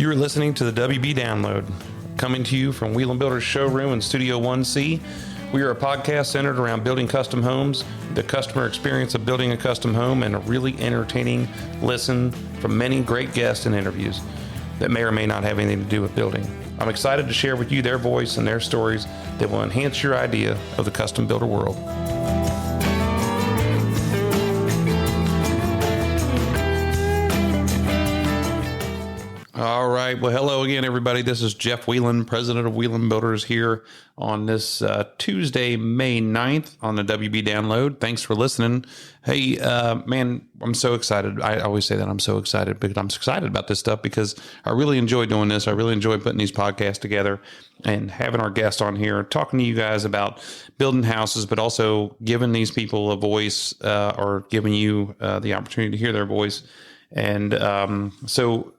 You are listening to the WB Download, coming to you from Wheeling Builders Showroom in Studio 1C. We are a podcast centered around building custom homes, the customer experience of building a custom home, and a really entertaining listen from many great guests and interviews that may or may not have anything to do with building. I'm excited to share with you their voice and their stories that will enhance your idea of the custom builder world. All right. Well, hello again, everybody. This is Jeff Whelan, president of Whelan Builders, here on this Tuesday, May 9th on the WB Download. Thanks for listening. Hey, man, I'm so excited. I always say that I'm so excited, but I'm excited about this stuff because I really enjoy doing this. I really enjoy putting these podcasts together and having our guests on here, talking to you guys about building houses, but also giving these people a voice or giving you the opportunity to hear their voice. And so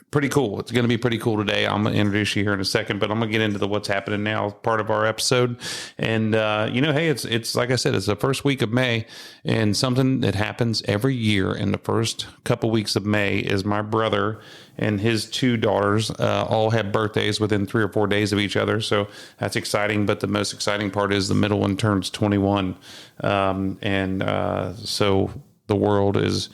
pretty cool. It's going to be pretty cool today. I'm going to introduce you here in a second, but I'm going to get into the what's happening now part of our episode. And, hey, it's like I said, it's the first week of May, and something that happens every year in the first couple weeks of May is my brother and his two daughters all have birthdays within 3 or 4 days of each other. So that's exciting. But the most exciting part is the middle one turns 21. So the world is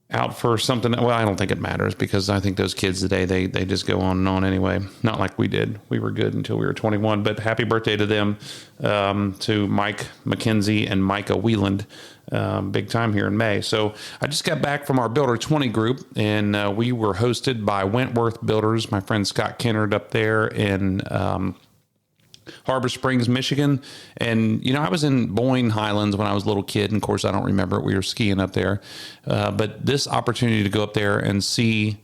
out for something. Well, I don't think it matters because I think those kids today, they just go on and on anyway. Not like we did. We were good until we were 21, but happy birthday to them, to Mike McKenzie and Micah Wheeland, big time here in May. So I just got back from our Builder 20 group, and we were hosted by Wentworth Builders, my friend Scott Kennard up there in Harbor Springs, Michigan. And, I was in Boyne Highlands when I was a little kid. And of course, I don't remember it. We were skiing up there. But this opportunity to go up there and see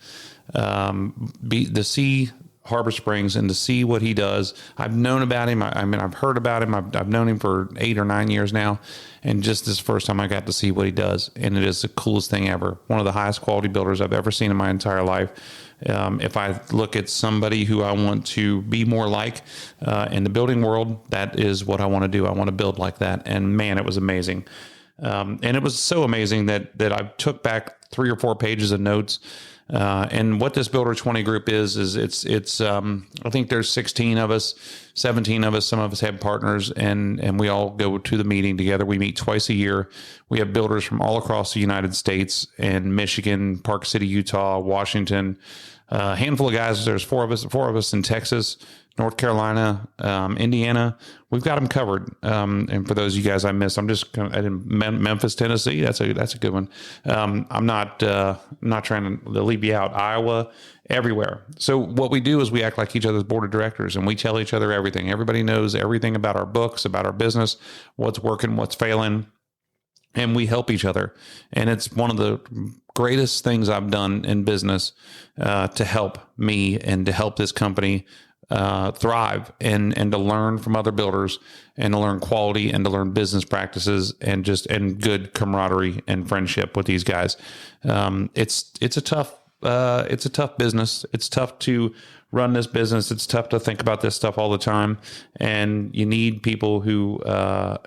Harbor Springs and to see what he does. I've known about him. I've heard about him. I've known him for 8 or 9 years now. And just this first time I got to see what he does. And it is the coolest thing ever. One of the highest quality builders I've ever seen in my entire life. If I look at somebody who I want to be more like in the building world, that is what I want to do. I want to build like that. And man, it was amazing. And it was so amazing that I took back 3 or 4 pages of notes. And what this Builder 20 group is it's I think there's 16 of us, 17 of us. Some of us have partners, and we all go to the meeting together. We meet twice a year. We have builders from all across the United States and Michigan, Park City, Utah, Washington. A handful of guys. There's 4 of us in Texas, North Carolina, Indiana. We've got them covered. And for those of you guys I missed, I'm just in Memphis, Tennessee. That's a good one. I'm not trying to leave you out. Iowa, everywhere. So what we do is we act like each other's board of directors, and we tell each other everything. Everybody knows everything about our books, about our business, what's working, what's failing. And we help each other. And it's one of the greatest things I've done in business to help me and to help this company thrive and to learn from other builders and to learn quality and to learn business practices and good camaraderie and friendship with these guys. It's a tough business. It's tough to run this business. It's tough to think about this stuff all the time, and you need people who are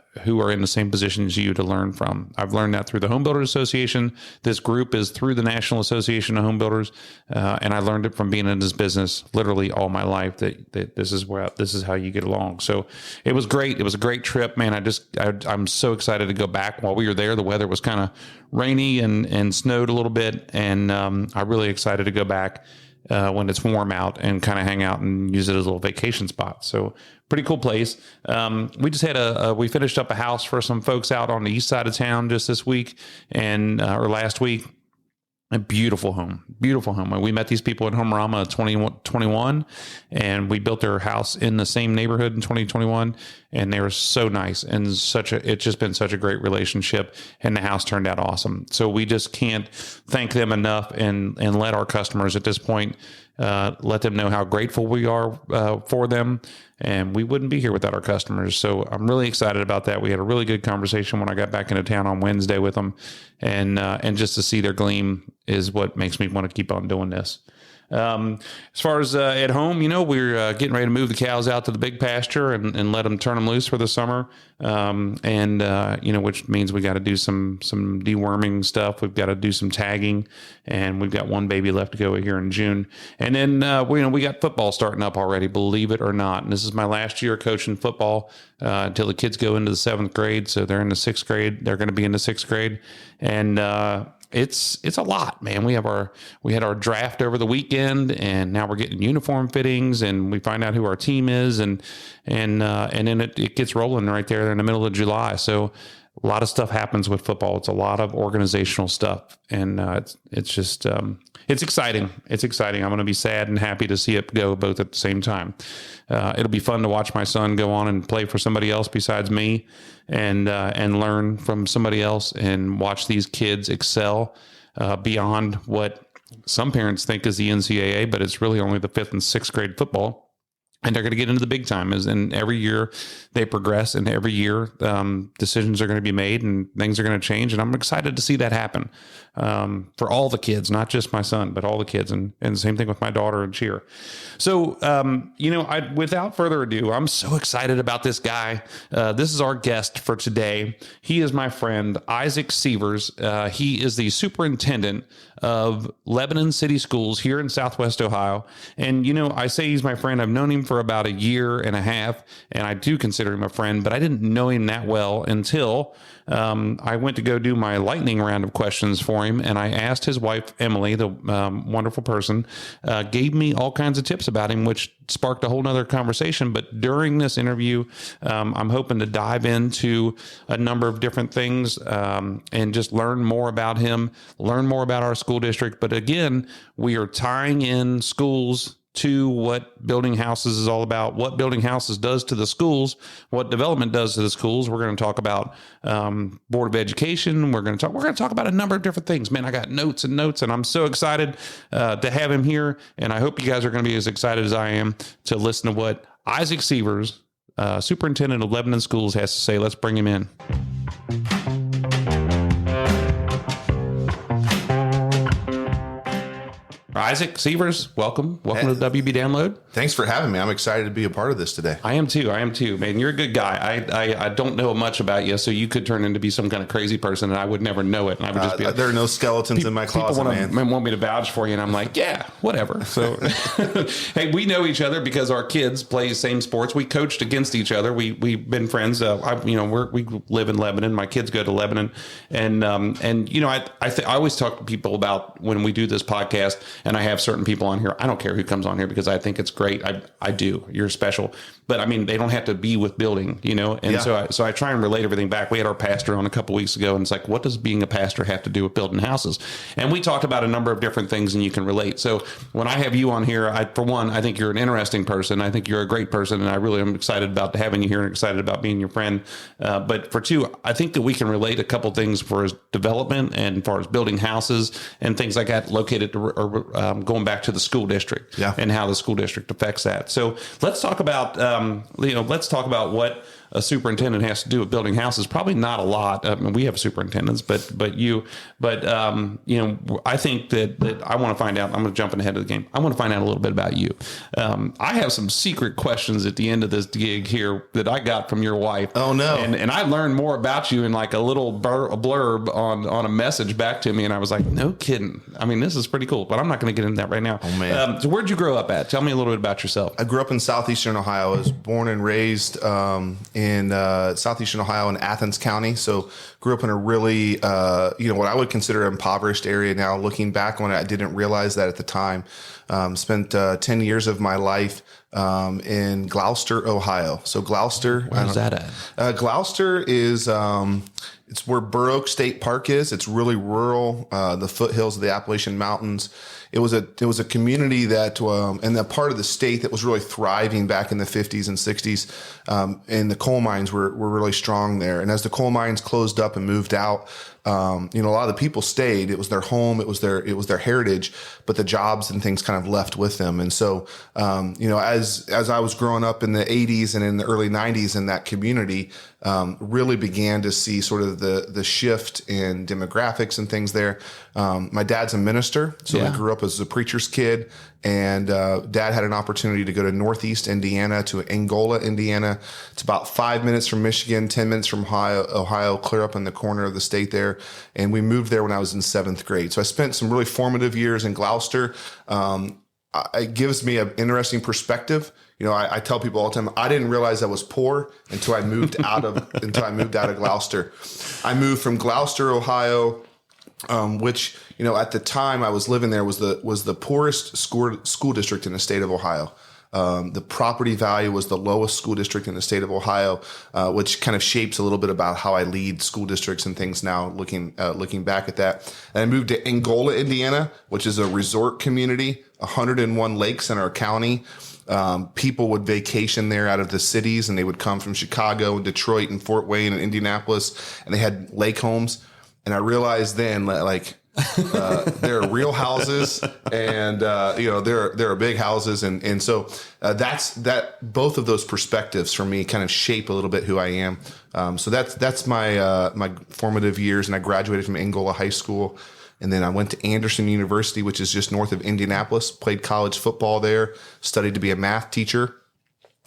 in the same position as you to learn from. I've learned that through the Home Builders Association. This group is through the National Association of Home Builders, and I learned it from being in this business literally all my life. That this is how you get along. So it was great. It was a great trip, man. I'm so excited to go back. While we were there, the weather was kind of rainy and snowed a little bit, and I'm really excited to go back when it's warm out and kind of hang out and use it as a little vacation spot. So pretty cool place. We just had we finished up a house for some folks out on the east side of town just this week or last week. A beautiful home. And we met these people in Home Rama 2021, and we built their house in the same neighborhood in 2021, and they were so nice and it's just been such a great relationship, and the house turned out awesome. So we just can't thank them enough and let our customers at this point, let them know how grateful we are for them, and we wouldn't be here without our customers. So I'm really excited about that. We had a really good conversation when I got back into town on Wednesday with them, and just to see their gleam is what makes me want to keep on doing this. As far as at home, we're getting ready to move the cows out to the big pasture and let them turn them loose for the summer. Which means we got to do some deworming stuff. We've got to do some tagging, and we've got one baby left to go here in June. And then we got football starting up already, believe it or not. And this is my last year coaching football until the kids go into the 7th grade. So they're in the 6th grade. They're going to be in the 6th grade, and it's a lot, man. We had our draft over the weekend, and now we're getting uniform fittings, and we find out who our team is, and then it gets rolling right there in the middle of July. So a lot of stuff happens with football. It's a lot of organizational stuff, and it's just it's exciting. It's exciting. I'm going to be sad and happy to see it go both at the same time. It'll be fun to watch my son go on and play for somebody else besides me, and learn from somebody else, and watch these kids excel beyond what some parents think is the NCAA, but it's really only the 5th and 6th grade football. And they're going to get into the big time, and every year they progress, and every year decisions are going to be made and things are going to change. And I'm excited to see that happen for all the kids, not just my son, but all the kids. And the same thing with my daughter and Cheer. So, without further ado, I'm so excited about this guy. This is our guest for today. He is my friend, Isaac Seevers. He is the superintendent of Lebanon City Schools here in Southwest Ohio. And, I say he's my friend. I've known him for about a year and a half, and I do consider him a friend, but I didn't know him that well until I went to go do my lightning round of questions for him, and I asked his wife, Emily, the wonderful person, gave me all kinds of tips about him, which sparked a whole nother conversation. But during this interview, I'm hoping to dive into a number of different things and just learn more about him, learn more about our school district. But again, we are tying in schools to what building houses is all about, what building houses does to the schools, what development does to the schools. We're going to talk about Board of Education. We're going to talk about a number of different things. Man, I got notes, and I'm so excited to have him here. And I hope you guys are going to be as excited as I am to listen to what Isaac Seevers, Superintendent of Lebanon Schools, has to say. Let's bring him in. Isaac Seevers, welcome to WB Download. Thanks for having me. I'm excited to be a part of this today. I am too, man. You're a good guy. I don't know much about you, so you could turn into be some kind of crazy person, and I would never know it. And I would just be there are no skeletons in my closet, man. Want me to vouch for you, and I'm like, yeah, whatever. So, hey, we know each other because our kids play the same sports. We coached against each other. We've been friends. We live in Lebanon. My kids go to Lebanon, and I always talk to people about when we do this podcast. And I have certain people on here. I don't care who comes on here because I think it's great. I do. You're special. But I mean, they don't have to be with building, And yeah. So I try and relate everything back. We had our pastor on a couple of weeks ago, and it's like, what does being a pastor have to do with building houses? And we talked about a number of different things, and you can relate. So when I have you on here, for one, I think you're an interesting person. I think you're a great person, and I really am excited about having you here and excited about being your friend. But for two, I think that we can relate a couple things for as development and as far as building houses and things like that located going back to the school district, yeah, and how the school district affects that. So let's talk about what a superintendent has to do with building houses. Probably not a lot. We have superintendents, but I think that I want to find out. I'm going to jump ahead of the game. I want to find out a little bit about you. I have some secret questions at the end of this gig here that I got from your wife. Oh no! And I learned more about you in like a little blurb on a message back to me, and I was like, no kidding. I mean, this is pretty cool. But I'm not going to get into that right now. Oh man! So where'd you grow up at? Tell me a little bit about yourself. I grew up in southeastern Ohio. I was born and raised in southeastern Ohio in Athens County. So grew up in a really, what I would consider an impoverished area now. Looking back on it, I didn't realize that at the time. Spent 10 years of my life in Gloucester, Ohio. So Gloucester. Where's that at? Gloucester is... it's where Burr Oak State Park is. It's really rural, the foothills of the Appalachian Mountains. It was a community that, and a part of the state that was really thriving back in the 50s and 60s. And the coal mines were really strong there. And as the coal mines closed up and moved out, a lot of the people stayed. It was their home. It was their heritage, but the jobs and things kind of left with them. And so, as I was growing up in the 80s and in the early 90s in that community, really began to see sort of of the shift in demographics and things there. My dad's a minister, so Yeah. we grew up as a preacher's kid. And Dad had an opportunity to go to Northeast Indiana, to Angola, Indiana. It's about 5 minutes from Michigan, 10 minutes from Ohio, clear up in the corner of the state there. And we moved there when I was in 7th grade. So I spent some really formative years in Gloucester. It gives me an interesting perspective. I tell people all the time, I didn't realize I was poor until I moved out of Gloucester. I moved from Gloucester, Ohio, which, at the time I was living there was the poorest school district in the state of Ohio. The property value was the lowest school district in the state of Ohio, which kind of shapes a little bit about how I lead school districts and things now, looking back at that. And I moved to Angola, Indiana, which is a resort community, 101 lakes in our county. People would vacation there out of the cities, and they would come from Chicago and Detroit and Fort Wayne and Indianapolis, and they had lake homes. And I realized then, there are real houses, and there are big houses, and so both of those perspectives for me kind of shape a little bit who I am. So that's my formative years, and I graduated from Angola High School, and then I went to Anderson University, which is just north of Indianapolis. Played college football there, studied to be a math teacher.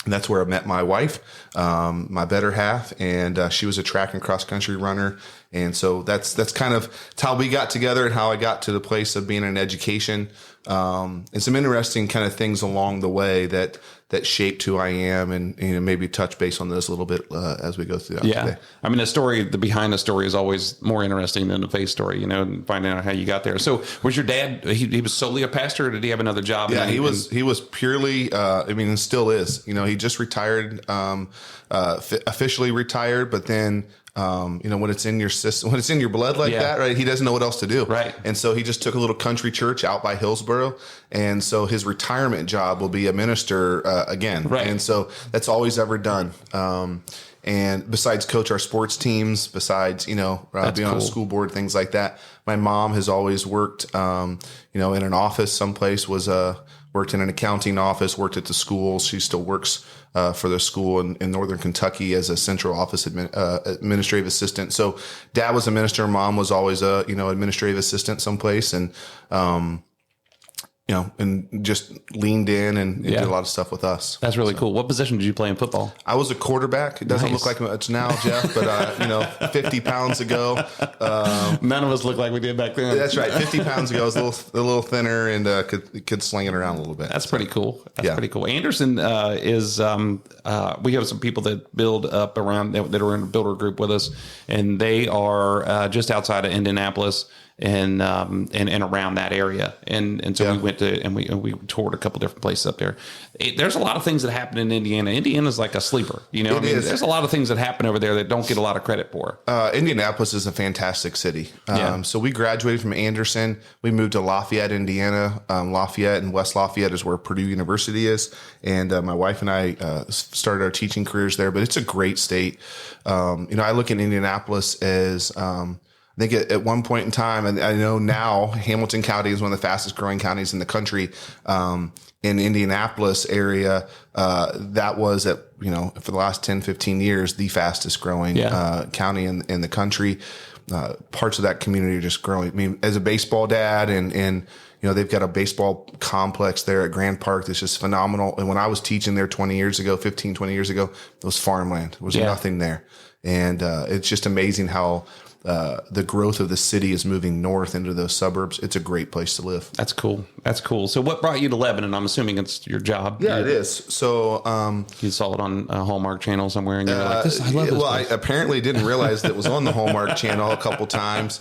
And that's where I met my wife, my better half, and she was a track and cross country runner. And so that's kind of how we got together and how I got to the place of being in education. And some interesting kind of things along the way that shaped who I am, and maybe touch base on this a little bit as we go through that today. I mean, the behind the story is always more interesting than the face story, and finding out how you got there. So was your dad, he was solely a pastor, or did he have another job? Yeah, he was purely, and still is, he just retired, officially retired, but then, when it's in your system, when it's in your blood like that, right? He doesn't know what else to do. Right. And so he just took a little country church out by Hillsboro. And so his retirement job will be a minister again. Right. And so that's all he's ever done. And besides coach our sports teams, besides, be on a school board, things like that. My mom has always worked, in an office someplace, worked in an accounting office, worked at the school. She still works for the school in Northern Kentucky as a central office administrative assistant. So dad was a minister. Mom was always a, administrative assistant someplace. And, and just leaned in and did a lot of stuff with us. That's really cool. What position did you play in football? I was a quarterback. It doesn't look like much now, Jeff, but 50 pounds ago. None of us look like we did back then. That's right. 50 pounds ago, I was a little thinner and could sling it around a little bit. That's pretty cool. That's pretty cool. Anderson is, we have some people that build up around, that are in a builder group with us, and they are just outside of Indianapolis. And around that area, and so we went to and we toured a couple different places up there. There's a lot of things that happen in Indiana. Indiana's like a sleeper, There's a lot of things that happen over there that don't get a lot of credit for. Indianapolis is a fantastic city. So we graduated from Anderson. We moved to Lafayette, Indiana. Lafayette and West Lafayette is where Purdue University is, and my wife and I started our teaching careers there. But it's a great state. I look at Indianapolis as I think at one point in time, and I know now Hamilton County is one of the fastest growing counties in the country. In Indianapolis area, that was for the last 10, 15 years, the fastest growing county in the country. Parts of that community are just growing. I mean, as a baseball dad and they've got a baseball complex there at Grand Park that's just phenomenal. And when I was teaching there 20 years ago, it was farmland. There was nothing there. And it's just amazing how the growth of the city is moving north into those suburbs. It's a great place to live. That's cool. So what brought you to Lebanon? I'm assuming it's your job. Yeah, it is. So you saw it on a Hallmark channel somewhere, and you're like, I love this place. I apparently didn't realize that it was on the Hallmark channel a couple times.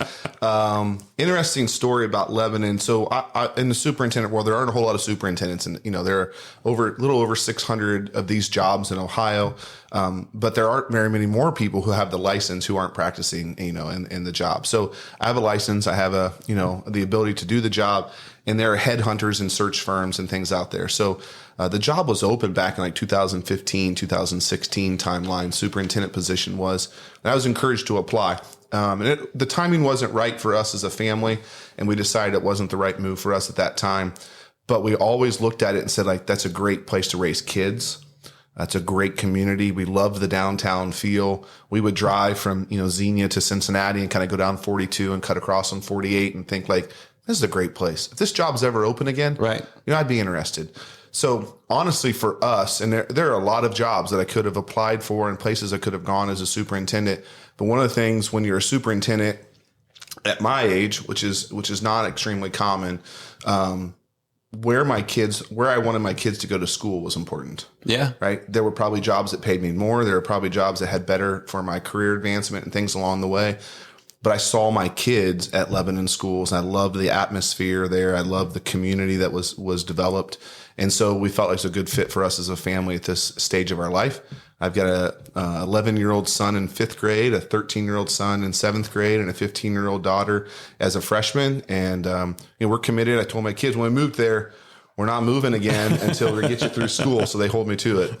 Interesting story about Lebanon. So I, in the superintendent world, there aren't a whole lot of superintendents, and there are a little over 600 of these jobs in Ohio. But there aren't very many more people who have the license who aren't practicing, in the job. So I have a license. I have the ability to do the job, and there are headhunters and search firms and things out there. So the job was open back in 2015, 2016 timeline. Superintendent position was, and I was encouraged to apply. And the timing wasn't right for us as a family, and we decided it wasn't the right move for us at that time. But we always looked at it and said, that's a great place to raise kids. It's a great community. We love the downtown feel. We would drive from, Xenia to Cincinnati and kind of go down 42 and cut across on 48 and think like, this is a great place. If this job's ever open again, right, I'd be interested. So honestly, for us, and there are a lot of jobs that I could have applied for and places I could have gone as a superintendent. But one of the things when you're a superintendent at my age, which is not extremely common, where I wanted my kids to go to school was important. Yeah. Right. There were probably jobs that paid me more. There were probably jobs that had better for my career advancement and things along the way. But I saw my kids at Lebanon schools, and I loved the atmosphere there. I loved the community that was developed. And so we felt like it was a good fit for us as a family at this stage of our life. I've got a 11-year-old son in 5th grade, a 13-year-old son in 7th grade, and a 15-year-old daughter as a freshman. And we're committed. I told my kids when we moved there, we're not moving again until we get you through school. So they hold me to it.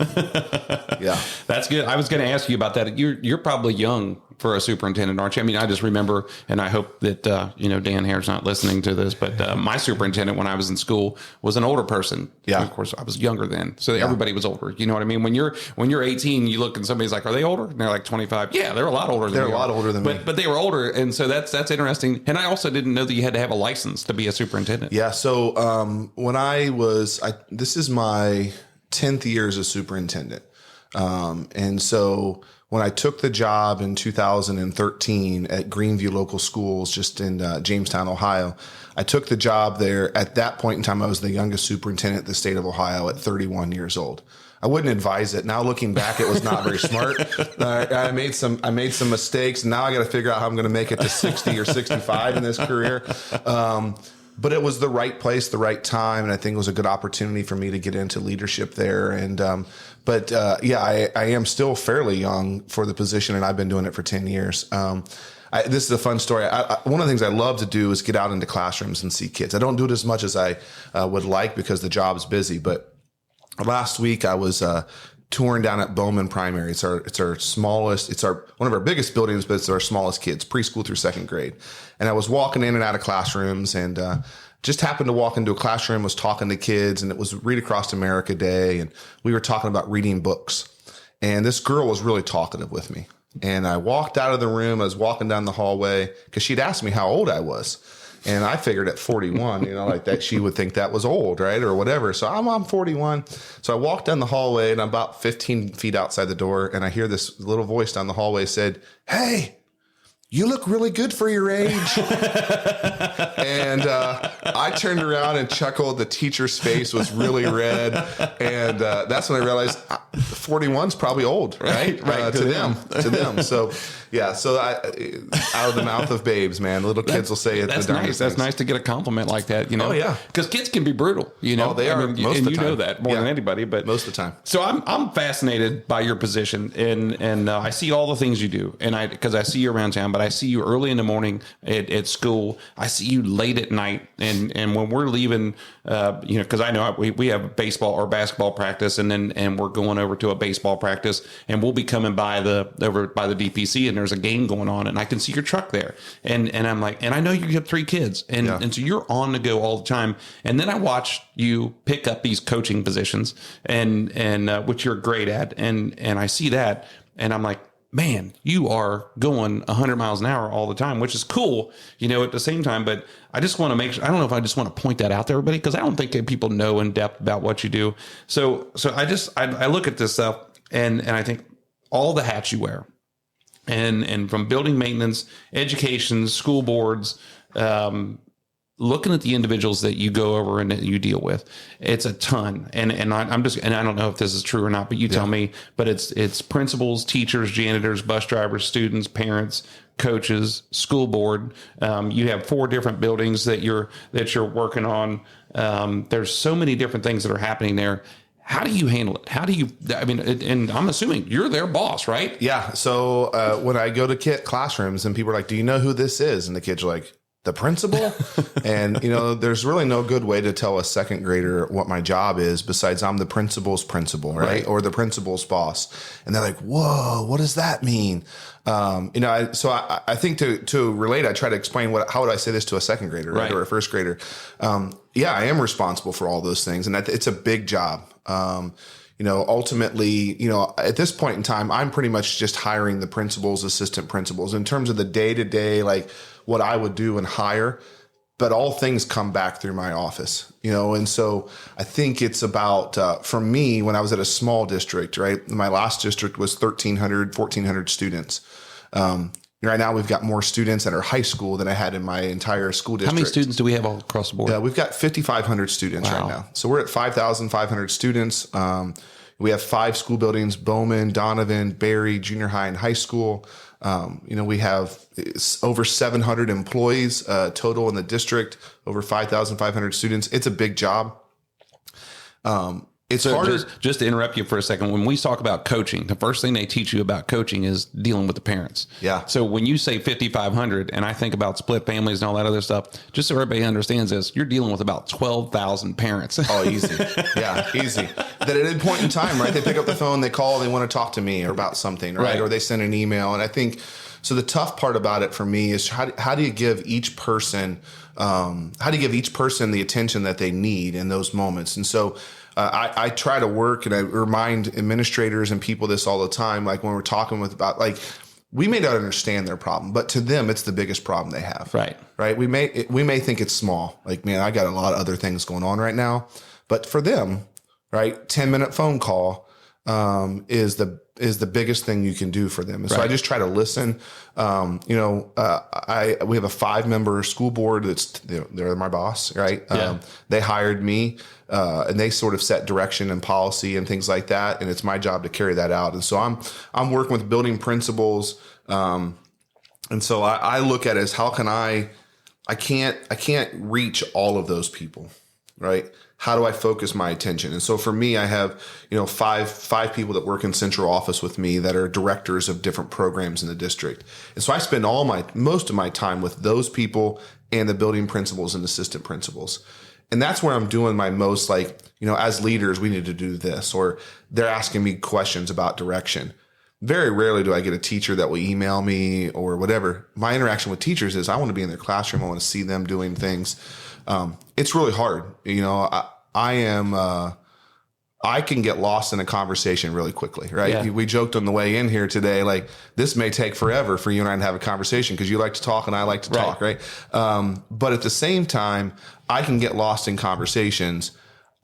Yeah, that's good. I was going to ask you about that. You're probably young for a superintendent, aren't you? I mean, I just remember, and I hope that Dan Hare's not listening to this, but my superintendent when I was in school was an older person. Yeah, and of course I was younger then, so everybody was older. You know what I mean? When you're 18, you look and somebody's like, "Are they older?" And they're like 25. Yeah, they're a lot older. They're a lot older than me, but they were older, and so that's interesting. And I also didn't know that you had to have a license to be a superintendent. Yeah. So when this is my 10th year as a superintendent, and so when I took the job in 2013 at Greenview Local Schools, just in Jamestown, Ohio, I took the job there. At that point in time, I was the youngest superintendent in the state of Ohio at 31 years old. I wouldn't advise it. Now looking back, it was not very smart. I made some mistakes. Now I got to figure out how I'm going to make it to 60 or 65 in this career. But it was the right place, the right time, and I think it was a good opportunity for me to get into leadership there. And I am still fairly young for the position, and I've been doing it for 10 years. This is a fun story. One of the things I love to do is get out into classrooms and see kids. I don't do it as much as I would like because the job's busy. But last week I was touring down at Bowman Primary. It's our smallest. It's one of our biggest buildings, but it's our smallest kids, preschool through 2nd grade. And I was walking in and out of classrooms, and just happened to walk into a classroom, was talking to kids, and it was Read Across America Day, and we were talking about reading books. And this girl was really talkative with me. And I walked out of the room. I was walking down the hallway because she'd asked me how old I was. And I figured at 41, like that, she would think that was old, right? Or whatever. So I'm 41. So I walked down the hallway, and I'm about 15 feet outside the door. And I hear this little voice down the hallway said, "Hey, you look really good for your age." And I turned around and chuckled. The teacher's face was really red. And that's when I realized 41's probably old, right? To them. So, yeah. So out of the mouth of babes, man. Little kids will say it. That's nice. That's nice to get a compliment like that, Oh, yeah. Because kids can be brutal, Oh, they are most of the time. You know that more than anybody. But most of the time. So I'm fascinated by your position, and I see all the things you do, and because I see you around town, but I see you early in the morning at school. I see you late at night, and when we're leaving, because I know we have baseball or basketball practice, and we're going over to a baseball practice, and we'll be coming by over by the DPC, and there's a game going on, and I can see your truck there, and I'm like, and I know you have 3 kids, and so you're on the go all the time, and then I watch you pick up these coaching positions, and which you're great at, and I see that, and I'm like, man, you are going 100 miles an hour all the time, which is cool, at the same time. But I just want to make sure, I don't know if I just want to point that out to everybody, because I don't think people know in depth about what you do. So I look at this stuff and I think all the hats you wear, and from building maintenance, education, school boards, looking at the individuals that you go over and that you deal with, it's a ton. And I don't know if this is true or not, but you tell me, but it's principals, teachers, janitors, bus drivers, students, parents, coaches, school board. You have 4 different buildings that you're working on. There's so many different things that are happening there. How do you handle it? And I'm assuming you're their boss, right? Yeah. So when I go to classrooms and people are like, "Do you know who this is?" And the kids are like, "The principal?" And, there's really no good way to tell a 2nd grader what my job is besides I'm the principal's principal, right? Or the principal's boss. And they're like, "Whoa, what does that mean?" I think to relate, I try to explain how would I say this to a 2nd grader, right? Or a 1st grader. I am responsible for all those things, and it's a big job. ultimately, at this point in time, I'm pretty much just hiring the principals, assistant principals in terms of the day to day, like what I would do and hire. But all things come back through my office, and so I think it's about, for me, when I was at a small district, right? My last district was 1,400 students. Right now we've got more students at our high school than I had in my entire school district. How many students do we have all across the board? We've got 5,500 students right now. So we're at 5,500 students. We have 5 school buildings: Bowman, Donovan, Berry, junior high and high school. We have over 700 employees total in the district, over 5,500 students. It's a big job. It's harder. Just to interrupt you for a second, when we talk about coaching, the first thing they teach you about coaching is dealing with the parents. Yeah. So when you say 5,500 and I think about split families and all that other stuff, just so everybody understands this, you're dealing with about 12,000 parents. Oh, easy. Yeah, easy. That at any point in time, right, they pick up the phone, they call, they want to talk to me or about something, right? Or they send an email. And I think, so the tough part about it for me is how do you give each person, the attention that they need in those moments? And so, I try to work, and I remind administrators and people this all the time. Like when we're talking about, like, we may not understand their problem, but to them, it's the biggest problem they have. Right. We may think it's small. Like, man, I got a lot of other things going on right now, but for them, right, 10-minute phone call is the biggest thing you can do for them. And so I just try to listen. We have a 5-member school board they're my boss, right? They hired me, and they sort of set direction and policy and things like that. And it's my job to carry that out. And so I'm working with building principals. And so I look at it as how can I can't reach all of those people, right? How do I focus my attention? And so for me, I have, five people that work in central office with me that are directors of different programs in the district. And so I spend most of my time with those people and the building principals and assistant principals. And that's where I'm doing my most, as leaders, we need to do this, or they're asking me questions about direction. Very rarely do I get a teacher that will email me or whatever. My interaction with teachers is I want to be in their classroom. I want to see them doing things. It's really hard. I can get lost in a conversation really quickly, right? Yeah. We joked on the way in here today, like this may take forever for you and I to have a conversation because you like to talk and I like to talk, right? But at the same time, I can get lost in conversations.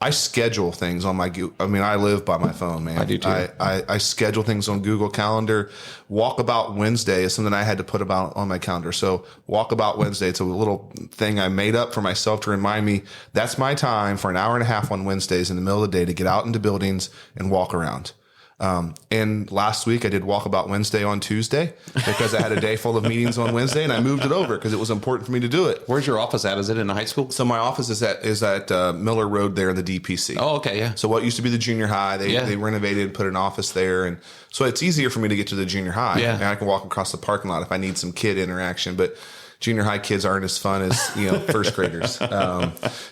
I schedule things on my I live by my phone, man. I do too. I schedule things on Google Calendar. Walkabout Wednesday is something I had to put about on my calendar. So Walkabout Wednesday, it's a little thing I made up for myself to remind me that's my time for an hour and a half on Wednesdays in the middle of the day to get out into buildings and walk around. And last week I did Walkabout Wednesday on Tuesday because I had a day full of meetings on Wednesday and I moved it over because it was important for me to do it. Where's your office at? Is it in a high school? So my office is at Miller Road there in the DPC. Oh, okay. Yeah. So what used to be the junior high, they renovated, put an office there. And so it's easier for me to get to the junior high. Yeah. And I can walk across the parking lot if I need some kid interaction, but junior high kids aren't as fun as, first graders.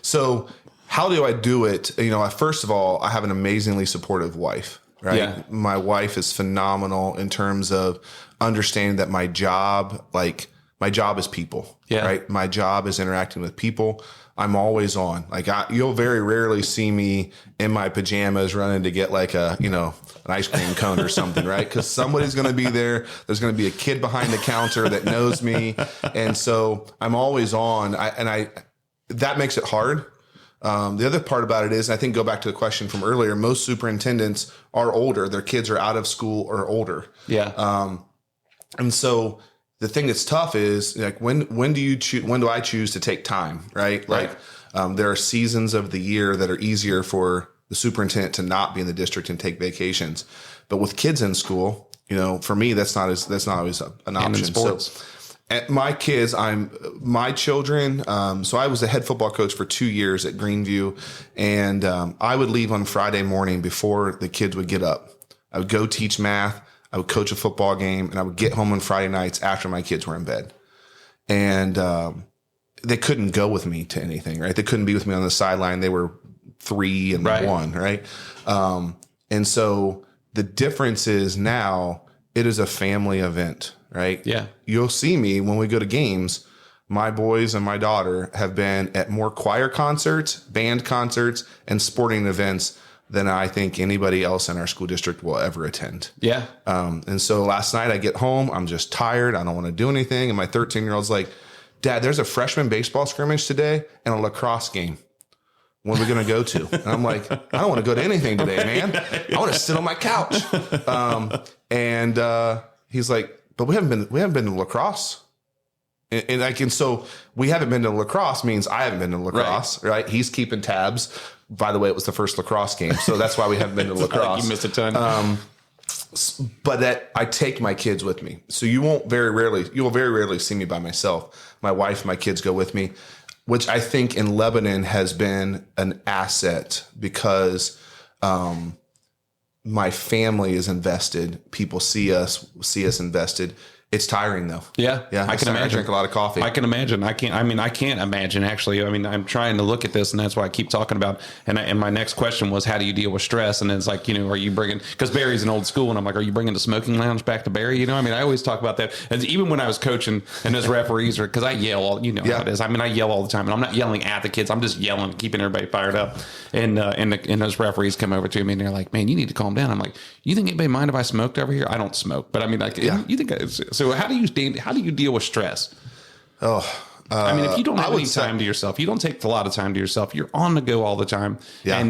So how do I do it? First of all, I have an amazingly supportive wife. Right. Yeah. My wife is phenomenal in terms of understanding that my job is people. Yeah. Right. My job is interacting with people. I'm always on. You'll very rarely see me in my pajamas running to get an ice cream cone or something, right? Because somebody's going to be there. There's going to be a kid behind the counter that knows me. And so I'm always on. That makes it hard. The other part about it is, I think go back to the question from earlier, most superintendents are older. Their kids are out of school or older. Yeah. And so the thing that's tough is when do I choose to take time? Right. There are seasons of the year that are easier for the superintendent to not be in the district and take vacations. But with kids in school, for me, that's not always an option. And in sports. My children. So I was the head football coach for 2 years at Greenview, and I would leave on Friday morning before the kids would get up. I would go teach math. I would coach a football game, and I would get home on Friday nights after my kids were in bed. And they couldn't go with me to anything, right? They couldn't be with me on the sideline. They were 3 and 1, right? And so the difference is now it is a family event. Right. Yeah. You'll see me when we go to games. My boys and my daughter have been at more choir concerts, band concerts, and sporting events than I think anybody else in our school district will ever attend. Yeah. And so last night I get home, I'm just tired. I don't want to do anything. And my 13-year-old's like, Dad, there's a freshman baseball scrimmage today and a lacrosse game. When are we going to go to? And I'm like, I don't want to go to anything today, man. I want to sit on my couch. He's like, but we haven't been to lacrosse. And so we haven't been to lacrosse means I haven't been to lacrosse, right? He's keeping tabs. By the way, it was the first lacrosse game. So that's why we haven't been to lacrosse. You missed a ton. But that I take my kids with me. So you will very rarely see me by myself. My wife, my kids go with me, which I think in Lebanon has been an asset because my family is invested. People see us invested. It's tiring though. Yeah. I can imagine. I drink a lot of coffee. I can imagine. I can't imagine actually. I mean, I'm trying to look at this and that's why I keep talking about, and my next question was, how do you deal with stress? And it's like, are you bringing, cause Barry's an old school and I'm like, are you bringing the smoking lounge back to Barry? I mean, I always talk about that. And even when I was coaching and as referees cause I yell all, how it is. I mean, I yell all the time and I'm not yelling at the kids. I'm just yelling, keeping everybody fired up. And those referees come over to me and they're like, man, you need to calm down. I'm like, you think anybody mind if I smoked over here? I don't smoke, but I mean, like, you think so how do you deal with stress? I mean, if you don't have any time to yourself, you don't take a lot of time to yourself. You're on the go all the time. Yeah.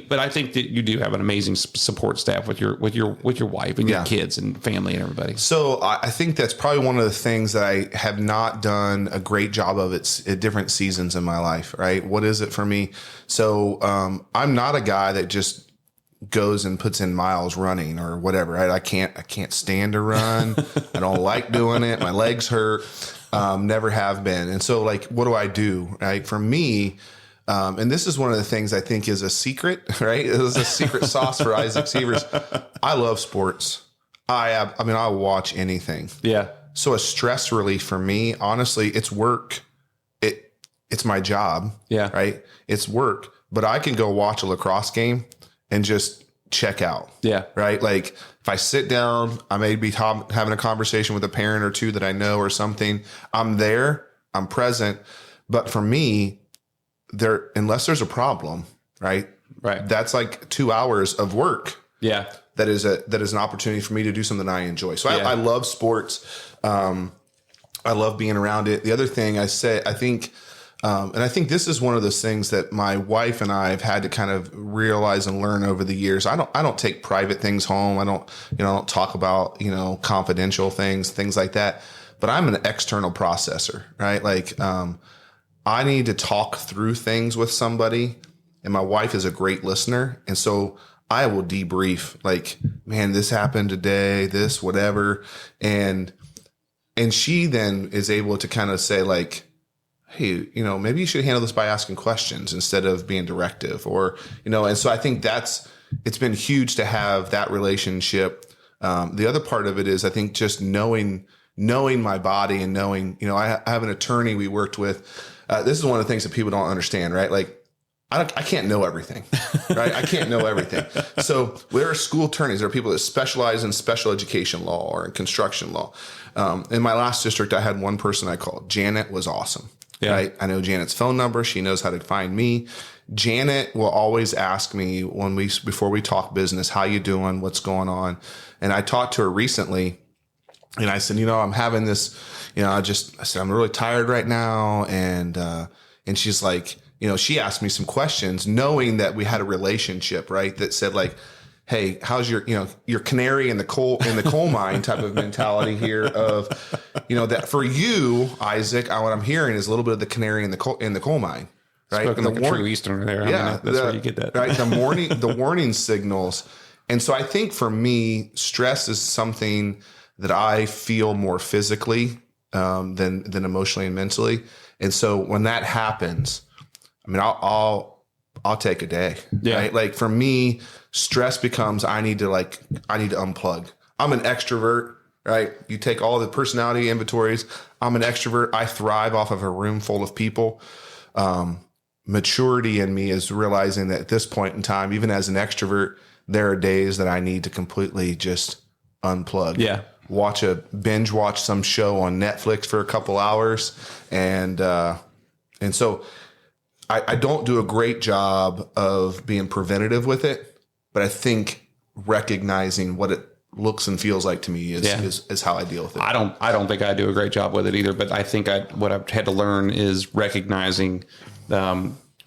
But I think that you do have an amazing support staff with your wife and your kids and family and everybody. So I think that's probably one of the things that I have not done a great job of at different seasons in my life, right? What is it for me? So I'm not a guy that just goes and puts in miles running or whatever, right? I can't stand to run. I don't like doing it. My legs hurt. Never have been. And so like, what do I do? Right? For me, and this is one of the things I think is a secret, right? It was a secret sauce for Isaac Seevers. I love sports. I'll watch anything. Yeah. So a stress relief for me, honestly, it's work. It's my job. Yeah. Right. It's work, but I can go watch a lacrosse game and just check out. Yeah. Right. Like if I sit down, I may be having a conversation with a parent or two that I know or something. I'm there, I'm present. But for me, unless there's a problem, right? Right. That's like 2 hours of work. Yeah. That is an opportunity for me to do something I enjoy. So I love sports. I love being around it. The other thing I think this is one of those things that my wife and I have had to kind of realize and learn over the years. I don't take private things home. I don't talk about, confidential things like that, but I'm an external processor, right? Like, I need to talk through things with somebody and my wife is a great listener. And so I will debrief like, man, this happened today, this, whatever. And she then is able to kind of say like, hey, maybe you should handle this by asking questions instead of being directive or, and so I think it's been huge to have that relationship. The other part of it is I think just knowing my body and knowing, I have an attorney we worked with. This is one of the things that people don't understand, right? Like I can't know everything, right? I can't know everything. So there are school attorneys. There are people that specialize in special education law or in construction law. In my last district, I had one person I called. Janet was awesome. Yeah. Right. I know Janet's phone number. She knows how to find me. Janet will always ask me before we talk business, how you doing? What's going on? And I talked to her recently and I said, I'm having this, I said, I'm really tired right now. And she's like, she asked me some questions knowing that we had a relationship, right? That said like, hey, how's your canary in the coal mine type of mentality here of, that for you, Isaac, what I'm hearing is a little bit of the canary in the coal mine, right? Spoken like a true Easterner there. Yeah, that's where you get that. Right. The warning signals. And so I think for me, stress is something that I feel more physically than emotionally and mentally. And so when that happens, I'll take a day. Yeah. Right? Like for me, stress becomes I need to unplug. I'm an extrovert, right? You take all the personality inventories. I'm an extrovert. I thrive off of a room full of people. Maturity in me is realizing that at this point in time, even as an extrovert, there are days that I need to completely just unplug. Yeah. Binge watch some show on Netflix for a couple hours. And so I don't do a great job of being preventative with it. but I think recognizing what it looks and feels like to me is how I deal with it. I don't think I do a great job with it either, but I think what I've had to learn is recognizing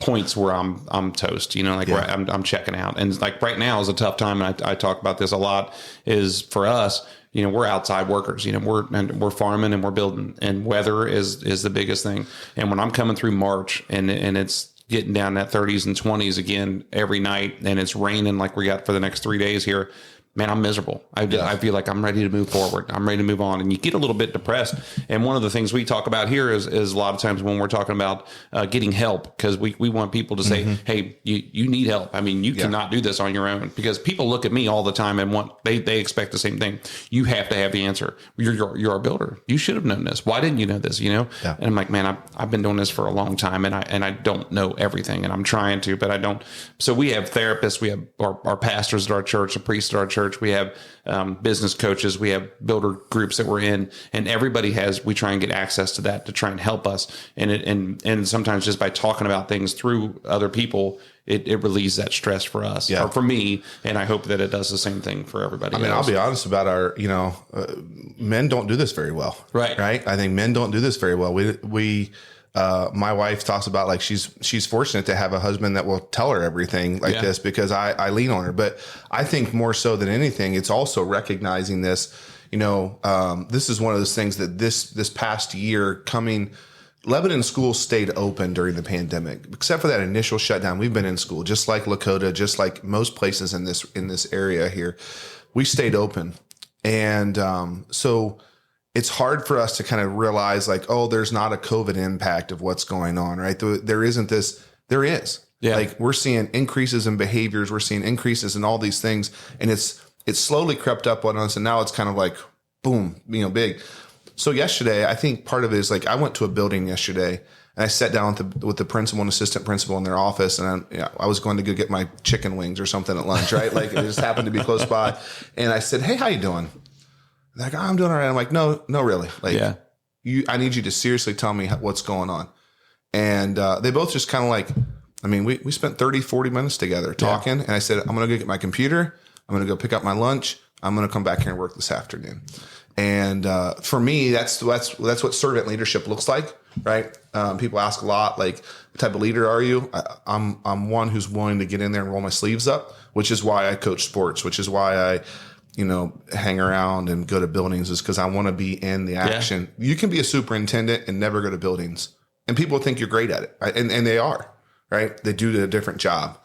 points where I'm toast, where I'm checking out. And like right now is a tough time. And I talk about this a lot is for us, we're outside workers, we're farming and we're building, and weather is the biggest thing. And when I'm coming through March and it's getting down that 30s and 20s again every night, and it's raining like we got for the next 3 days here, man, I'm miserable. I feel like I'm ready to move forward. I'm ready to move on. And you get a little bit depressed. And one of the things we talk about here is a lot of times when we're talking about getting help, because we want people to say, hey, you need help. I mean, you cannot do this on your own, because people look at me all the time and they expect the same thing. You have to have the answer. You're a builder. You should have known this. Why didn't you know this? And I'm like, man, I've been doing this for a long time, and I don't know everything, and I'm trying to, but I don't. So we have therapists, we have our pastors at our church, a priest at our church. We have business coaches. We have builder groups that we're in, and we try and get access to that to try and help us. And sometimes just by talking about things through other people, it relieves that stress for us, or for me. And I hope that it does the same thing for everybody. I mean, I'll be honest about our, men don't do this very well. Right. I think men don't do this very well. My wife talks about like she's fortunate to have a husband that will tell her everything like this, because I lean on her. But I think more so than anything, it's also recognizing this. This is one of those things that this past year Lebanon schools stayed open during the pandemic, except for that initial shutdown. We've been in school, just like Lakota, just like most places in this area here. We stayed open, and so. It's hard for us to kind of realize like, oh, there's not a COVID impact of what's going on, right? There isn't this. There is. Yeah. Like we're seeing increases in behaviors. We're seeing increases in all these things. And it's slowly crept up on us. And now it's kind of like, boom, big. So yesterday, I think part of it is like, I went to a building yesterday and I sat down with the principal and assistant principal in their office. And I was going to go get my chicken wings or something at lunch, right? Like it just happened to be close by. And I said, hey, how you doing? Like, I'm doing all right. I'm like, no, really. Like, I need you to seriously tell me what's going on. And they both just kind of like, we spent 30, 40 minutes together talking. And I said, I'm going to go get my computer. I'm going to go pick up my lunch. I'm going to come back here and work this afternoon. And for me, that's what servant leadership looks like, right? People ask a lot, like, what type of leader are you? I'm one who's willing to get in there and roll my sleeves up, which is why I coach sports, which is why I hang around and go to buildings, is because I want to be in the action. Yeah. You can be a superintendent and never go to buildings, and people think you're great at it. And they are, right? They do a different job.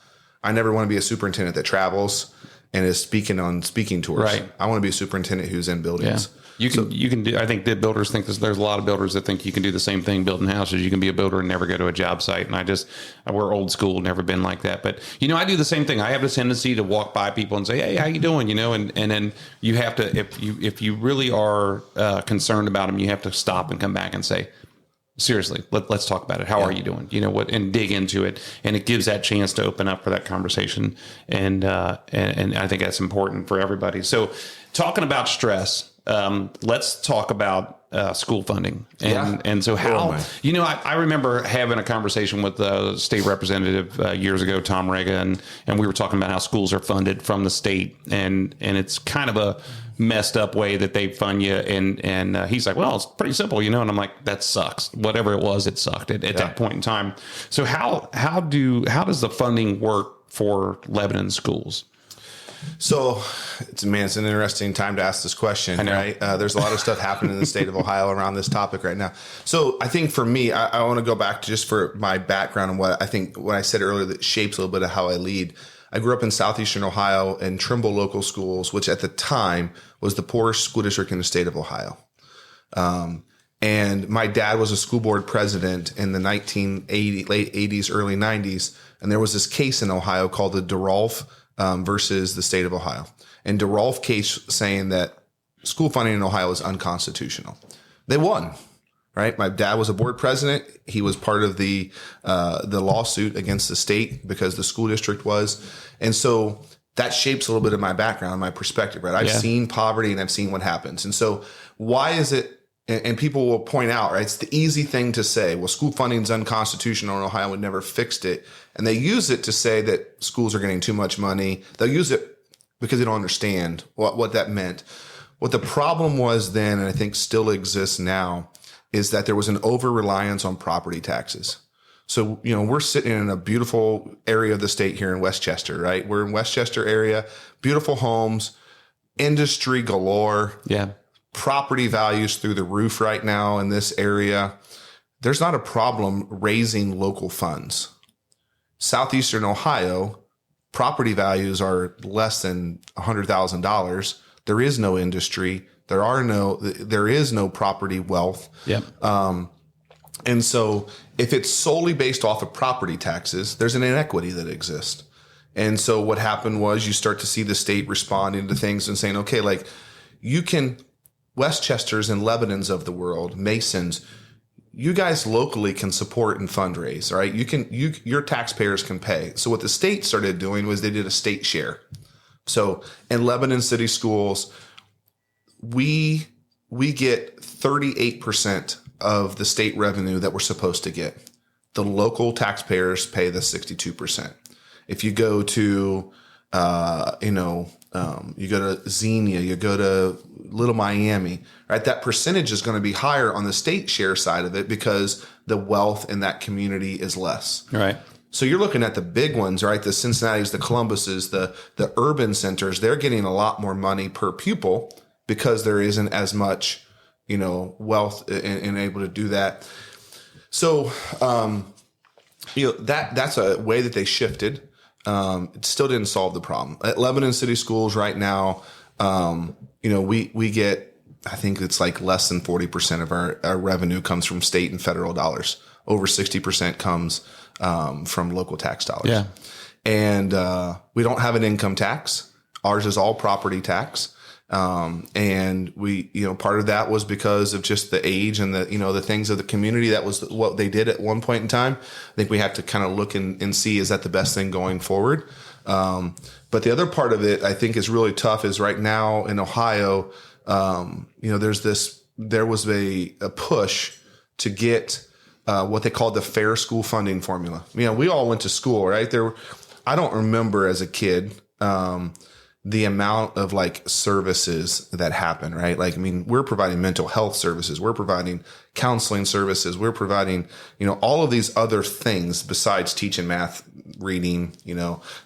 I never want to be a superintendent that travels and is speaking on speaking tours. Right. I want to be a superintendent who's in buildings. Yeah. You can do. I think that builders think this. There's a lot of builders that think you can do the same thing building houses. You can be a builder and never go to a job site. And we're old school, never been like that. But I do the same thing. I have this tendency to walk by people and say, "Hey, how you doing?" And then you have to, if you really are concerned about them, you have to stop and come back and say, seriously, let's talk about it. How are you doing? And dig into it. And it gives that chance to open up for that conversation. And I think that's important for everybody. So talking about stress, let's talk about school funding. And so how, I remember having a conversation with the state representative years ago, Tom Rega, and we were talking about how schools are funded from the state. And it's kind of a messed up way that they fund you. And he's like, well, it's pretty simple, and I'm like, that sucks. Whatever it was, it sucked at that point in time. So how does the funding work for Lebanon schools? So it's an interesting time to ask this question, right? There's a lot of stuff happening in the state of Ohio around this topic right now. So I think for me, I want to go back to just for my background and what I said earlier that shapes a little bit of how I lead. I grew up in southeastern Ohio in Trimble Local Schools, which at the time was the poorest school district in the state of Ohio. And my dad was a school board president in the late 80s, early 90s. And there was this case in Ohio called the DeRolf versus the state of Ohio. And DeRolf case saying that school funding in Ohio is unconstitutional. They won, right? My dad was a board president. He was part of the lawsuit against the state because the school district was. And so that shapes a little bit of my background, my perspective, right? I've seen poverty and I've seen what happens. And so why is it and people will point out, right? It's the easy thing to say. Well, school funding is unconstitutional and Ohio would never fixed it. And they use it to say that schools are getting too much money. They'll use it because they don't understand what that meant. What the problem was then, and I think still exists now, is that there was an over-reliance on property taxes. So, we're sitting in a beautiful area of the state here in Westchester, right? We're in Westchester area, beautiful homes, industry galore. Yeah. Property values through the roof right now in this area. There's not a problem raising local funds. Southeastern Ohio, property values are less than $100,000. There is no industry. There is no property wealth. Yeah. And so if it's solely based off of property taxes, there's an inequity that exists. And so what happened was you start to see the state responding to things and saying, okay, like Westchesters and Lebanons of the world, Masons, you guys locally can support and fundraise, right? Your taxpayers can pay. So what the state started doing was they did a state share. So in Lebanon City Schools, we get 38% of the state revenue that we're supposed to get. The local taxpayers pay the 62%. If you go to, you go to Xenia, you go to Little Miami, right? That percentage is going to be higher on the state share side of it because the wealth in that community is less. Right. So you're looking at the big ones, right? The Cincinnatis, the Columbuses, the urban centers, they're getting a lot more money per pupil because there isn't as much, wealth and able to do that. So, that's a way that they shifted. It still didn't solve the problem. At Lebanon City Schools right now, we get, I think it's like less than 40% of our revenue comes from state and federal dollars. Over 60% comes from local tax dollars. Yeah. And we don't have an income tax. Ours is all property tax. And we, part of that was because of just the age and the things of the community. That was what they did at one point in time. I think we have to kind of look and see, is that the best thing going forward? But the other part of it I think is really tough is right now in Ohio, there was a push to get, what they called the fair school funding formula. We all went to school, right? I don't remember as a kid, the amount of services that happen, right? We're providing mental health services. We're providing counseling services. We're providing, all of these other things besides teaching math, reading,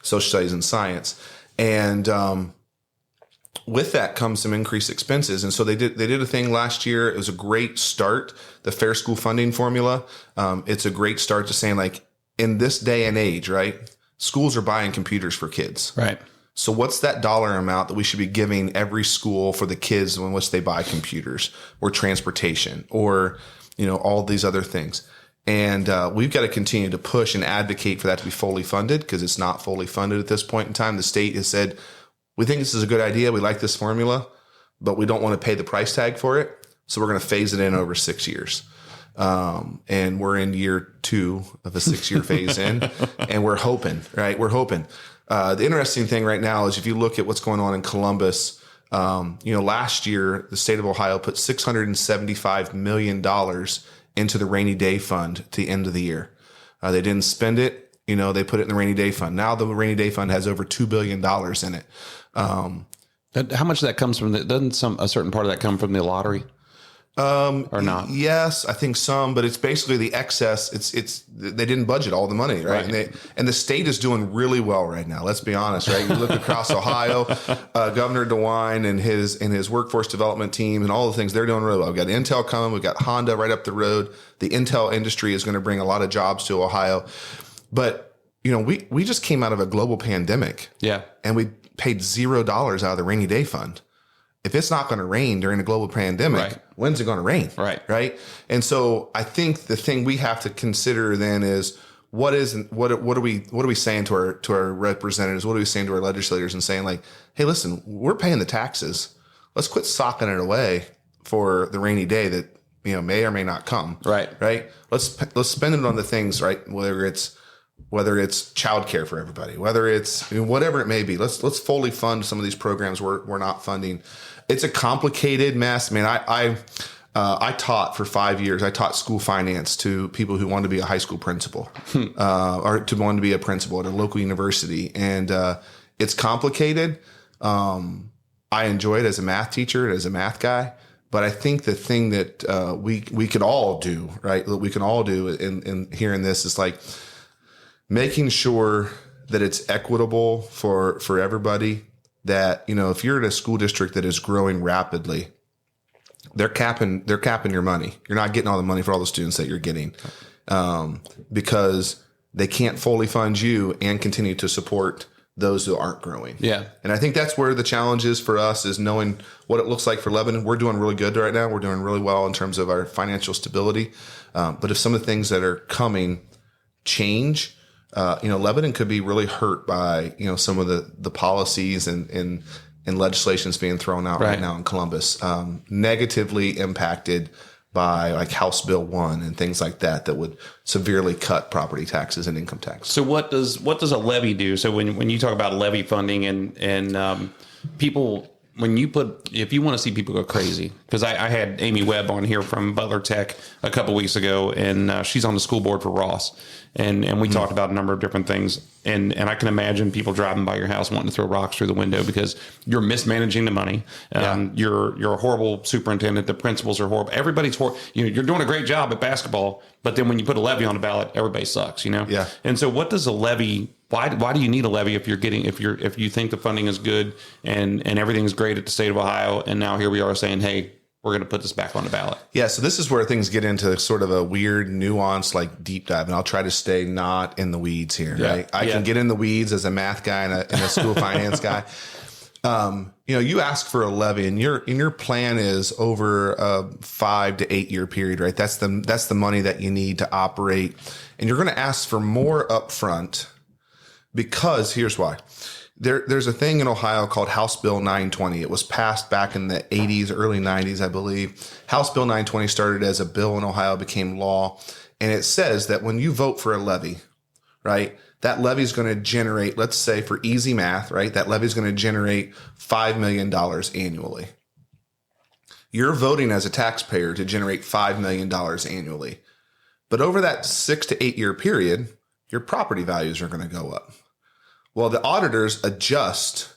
social studies and science. And, with that comes some increased expenses. And so they did a thing last year. It was a great start. The fair school funding formula. It's a great start to saying in this day and age, right? Schools are buying computers for kids. Right. So what's that dollar amount that we should be giving every school for the kids in which they buy computers or transportation or, all these other things? And we've got to continue to push and advocate for that to be fully funded because it's not fully funded at this point in time. The state has said, we think this is a good idea. We like this formula, but we don't want to pay the price tag for it. So we're going to phase it in over 6 years. And we're in year 2 of a 6-year phase in, and we're hoping, right? We're hoping. The interesting thing right now is if you look at what's going on in Columbus, last year, the state of Ohio put $675 million into the rainy day fund at the end of the year. They didn't spend it. They put it in the rainy day fund. Now the rainy day fund has over $2 billion in it. How much of that comes from doesn't a certain part of that come from the lottery? Or not? Yes, I think some, but it's basically the excess. It's they didn't budget all the money, right? And the state is doing really well right now. Let's be honest, right? You look across Ohio, Governor DeWine and his workforce development team and all the things they're doing really well. We've got Intel coming. We've got Honda right up the road. The Intel industry is going to bring a lot of jobs to Ohio. But we just came out of a global pandemic. Yeah, and we paid $0 out of the rainy day fund. If it's not going to rain during a global pandemic, right, when's it going to rain? Right. Right. And so I think the thing we have to consider then is what are we saying to our representatives? What are we saying to our legislators and saying hey, listen, we're paying the taxes. Let's quit socking it away for the rainy day that, may or may not come. Right. Right. Let's spend it on the things, right? Whether it's childcare for everybody, whether it's whatever it may be, let's fully fund some of these programs we're not funding. It's a complicated mess. I I taught for 5 years. I taught school finance to people who wanted to be a high school principal or to want to be a principal at a local university. And it's complicated. I enjoy it as a math teacher, as a math guy. But I think the thing that we could all do, right, that we can all do in hearing this is like making sure that it's equitable for everybody. That, if you're in a school district that is growing rapidly, they're capping your money. You're not getting all the money for all the students that you're getting because they can't fully fund you and continue to support those who aren't growing. Yeah. And I think that's where the challenge is for us, is knowing what it looks like for Lebanon. We're doing really good right now. We're doing really well in terms of our financial stability. But if some of the things that are coming change, Lebanon could be really hurt by, some of the policies and legislations being thrown out right now in Columbus, negatively impacted by like House Bill 1 and things like that would severely cut property taxes and income tax. So what does a levy do? So when you talk about levy funding and people, if you want to see people go crazy, because I had Amy Webb on here from Butler Tech a couple weeks ago, and she's on the school board for Ross, and we talked about a number of different things, and I can imagine people driving by your house wanting to throw rocks through the window because you're mismanaging the money. You're a horrible superintendent. The principals are horrible. Everybody's horrible. You're doing a great job at basketball, but then when you put a levy on the ballot, everybody sucks. Yeah. And so what does a levy? Why do you need a levy if you think the funding is good and everything's great at the state of Ohio, and now here we are saying, hey, we're going to put this back on the ballot? Yeah, so this is where things get into sort of a weird, nuanced, like deep dive, and I'll try to stay not in the weeds here. Yeah. Right? I can get in the weeds as a math guy and a school finance guy. You ask for a levy, and your plan is over a 5 to 8 year period, right? That's the money that you need to operate, and you're going to ask for more upfront. Because here's why. There's a thing in Ohio called House Bill 920. It was passed back in the 80s, early 90s, I believe. House Bill 920 started as a bill in Ohio, became law. And it says that when you vote for a levy, right, that levy is going to generate, let's say for easy math, right, that levy is going to generate $5 million annually. You're voting as a taxpayer to generate $5 million annually. But over that 6 to 8 year period, your property values are going to go up. Well, the auditors adjust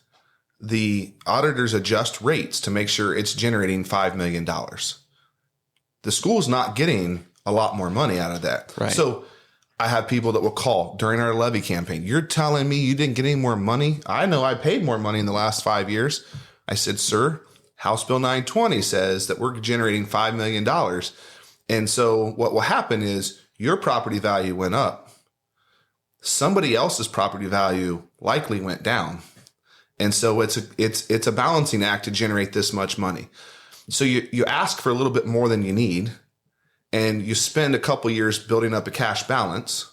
rates to make sure it's generating $5 million. The school's not getting a lot more money out of that. Right. So I have people that will call during our levy campaign. You're telling me you didn't get any more money? I know I paid more money in the last 5 years. I said, sir, House Bill 920 says that we're generating $5 million. And so what will happen is your property value went up. Somebody else's property value likely went down. And so it's a balancing act to generate this much money. So you ask for a little bit more than you need, and you spend a couple years building up a cash balance,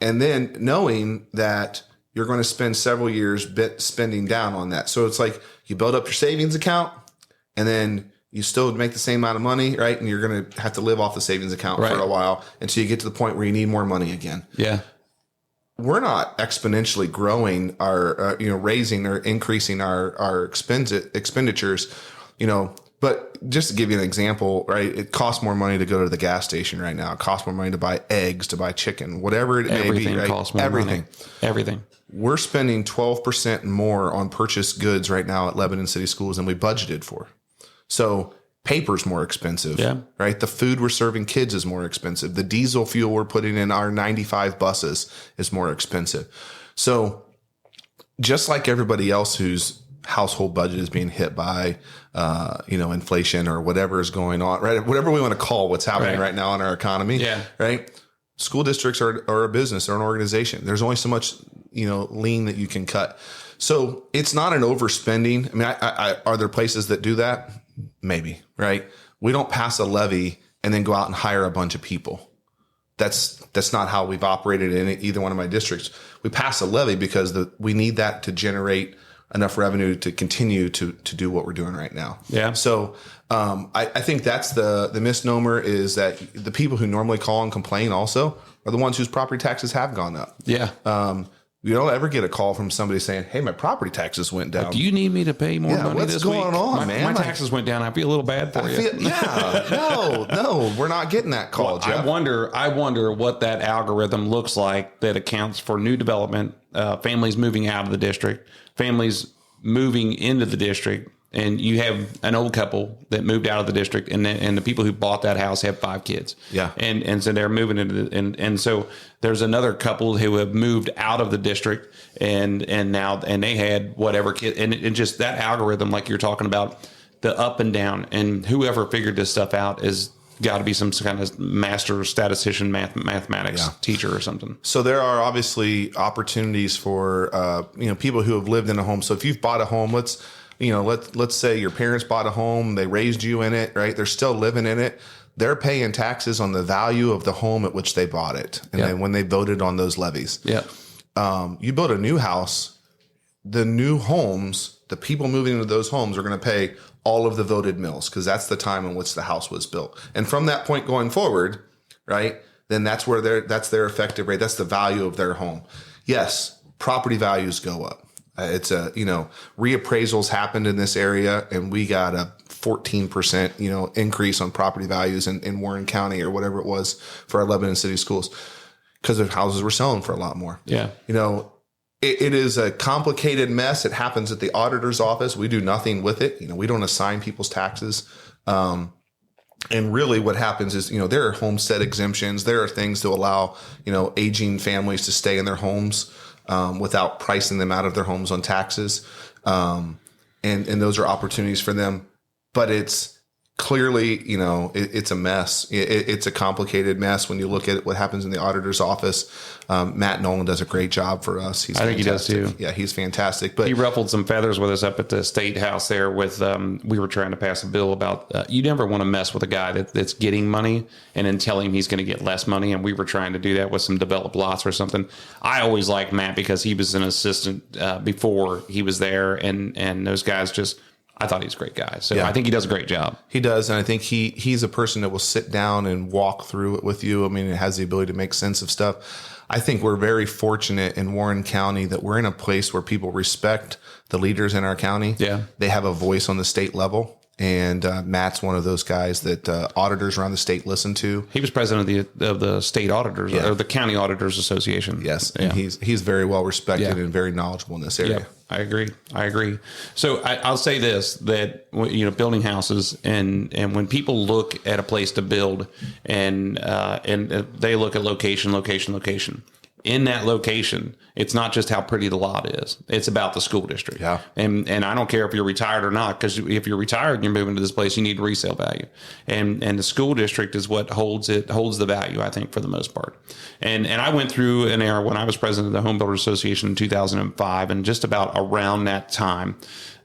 and then knowing that you're going to spend several years spending down on that. So it's like you build up your savings account, and then you still make the same amount of money, right? And you're going to have to live off the savings account for a while until you get to the point where you need more money again. Yeah. We're not exponentially growing our, raising or increasing our expenditures, but just to give you an example, right? It costs more money to go to the gas station right now. It costs more money to buy eggs, to buy chicken, whatever it may be, right? Costs more Everything. Money. Everything. We're spending 12% more on purchased goods right now at Lebanon City Schools than we budgeted for. So paper's more expensive, right? The food we're serving kids is more expensive. The diesel fuel we're putting in our 95 buses is more expensive. So just like everybody else whose household budget is being hit by, inflation or whatever is going on, right? Whatever we want to call what's happening right now in our economy, right? School districts are a business or an organization. There's only so much, lean that you can cut. So it's not an overspending. I mean, are there places that do that? Maybe, right? We don't pass a levy and then go out and hire a bunch of people. That's not how we've operated in either one of my districts. We pass a levy because we need that to generate enough revenue to continue to do what we're doing right now. Yeah. So I think that's the misnomer, is that the people who normally call and complain also are the ones whose property taxes have gone up. Yeah. You don't ever get a call from somebody saying, "Hey, my property taxes went down. Do you need me to pay more money what's this going week? on, man? My taxes went down. I feel a little bad for you." No, we're not getting that call, Jeff. I wonder what that algorithm looks like that accounts for new development, families moving out of the district, families moving into the district, and you have an old couple that moved out of the district, and the people who bought that house have 5 kids. Yeah. And so they're moving into and so there's another couple who have moved out of the district and they had whatever kid, and just that algorithm, like you're talking about, the up and down, and whoever figured this stuff out is got to be some kind of master statistician, mathematics teacher or something. So there are obviously opportunities for people who have lived in a home. So if you've bought a home, let's say your parents bought a home, they raised you in it, right? They're still living in it. They're paying taxes on the value of the home at which they bought it. And then when they voted on those levies, you build a new house, the new homes, the people moving into those homes are going to pay all of the voted mills, because that's the time in which the house was built. And from that point going forward, right, then that's that's their effective rate. That's the value of their home. Yes, property values go up. It's reappraisals happened in this area, and we got a 14%, increase on property values in Warren County or whatever it was for our Lebanon City Schools, because the houses were selling for a lot more. Yeah. It is a complicated mess. It happens at the auditor's office. We do nothing with it. We don't assign people's taxes. And really what happens is, there are homestead exemptions. There are things to allow, aging families to stay in their homes without pricing them out of their homes on taxes. And those are opportunities for them. But it's clearly, it's a mess. It's a complicated mess when you look at what happens in the auditor's office. Matt Nolan does a great job for us. I think he does too. Yeah, he's fantastic. But he ruffled some feathers with us up at the state house there with, we were trying to pass a bill about, you never want to mess with a guy that's getting money and then tell him he's going to get less money. And we were trying to do that with some developed lots or something. I always liked Matt because he was an assistant before he was there. And those guys I thought he's a great guy. So I think he does a great job. He does. And I think he's a person that will sit down and walk through it with you. I mean, it has the ability to make sense of stuff. I think we're very fortunate in Warren County that we're in a place where people respect the leaders in our county. Yeah. They have a voice on the state level. And Matt's one of those guys that auditors around the state listen to. He was president of the state auditors or the county auditors association. Yes, and he's very well respected and very knowledgeable in this area. Yeah, I agree. So I'll say this, that building houses and when people look at a place to build and they look at location. In that location, it's not just how pretty the lot is. It's about the school district. Yeah. And I don't care if you're retired or not, because if you're retired and you're moving to this place, you need resale value. And the school district is what holds the value, I think, for the most part. And I went through an era when I was president of the Home Builders Association in 2005, and just about around that time,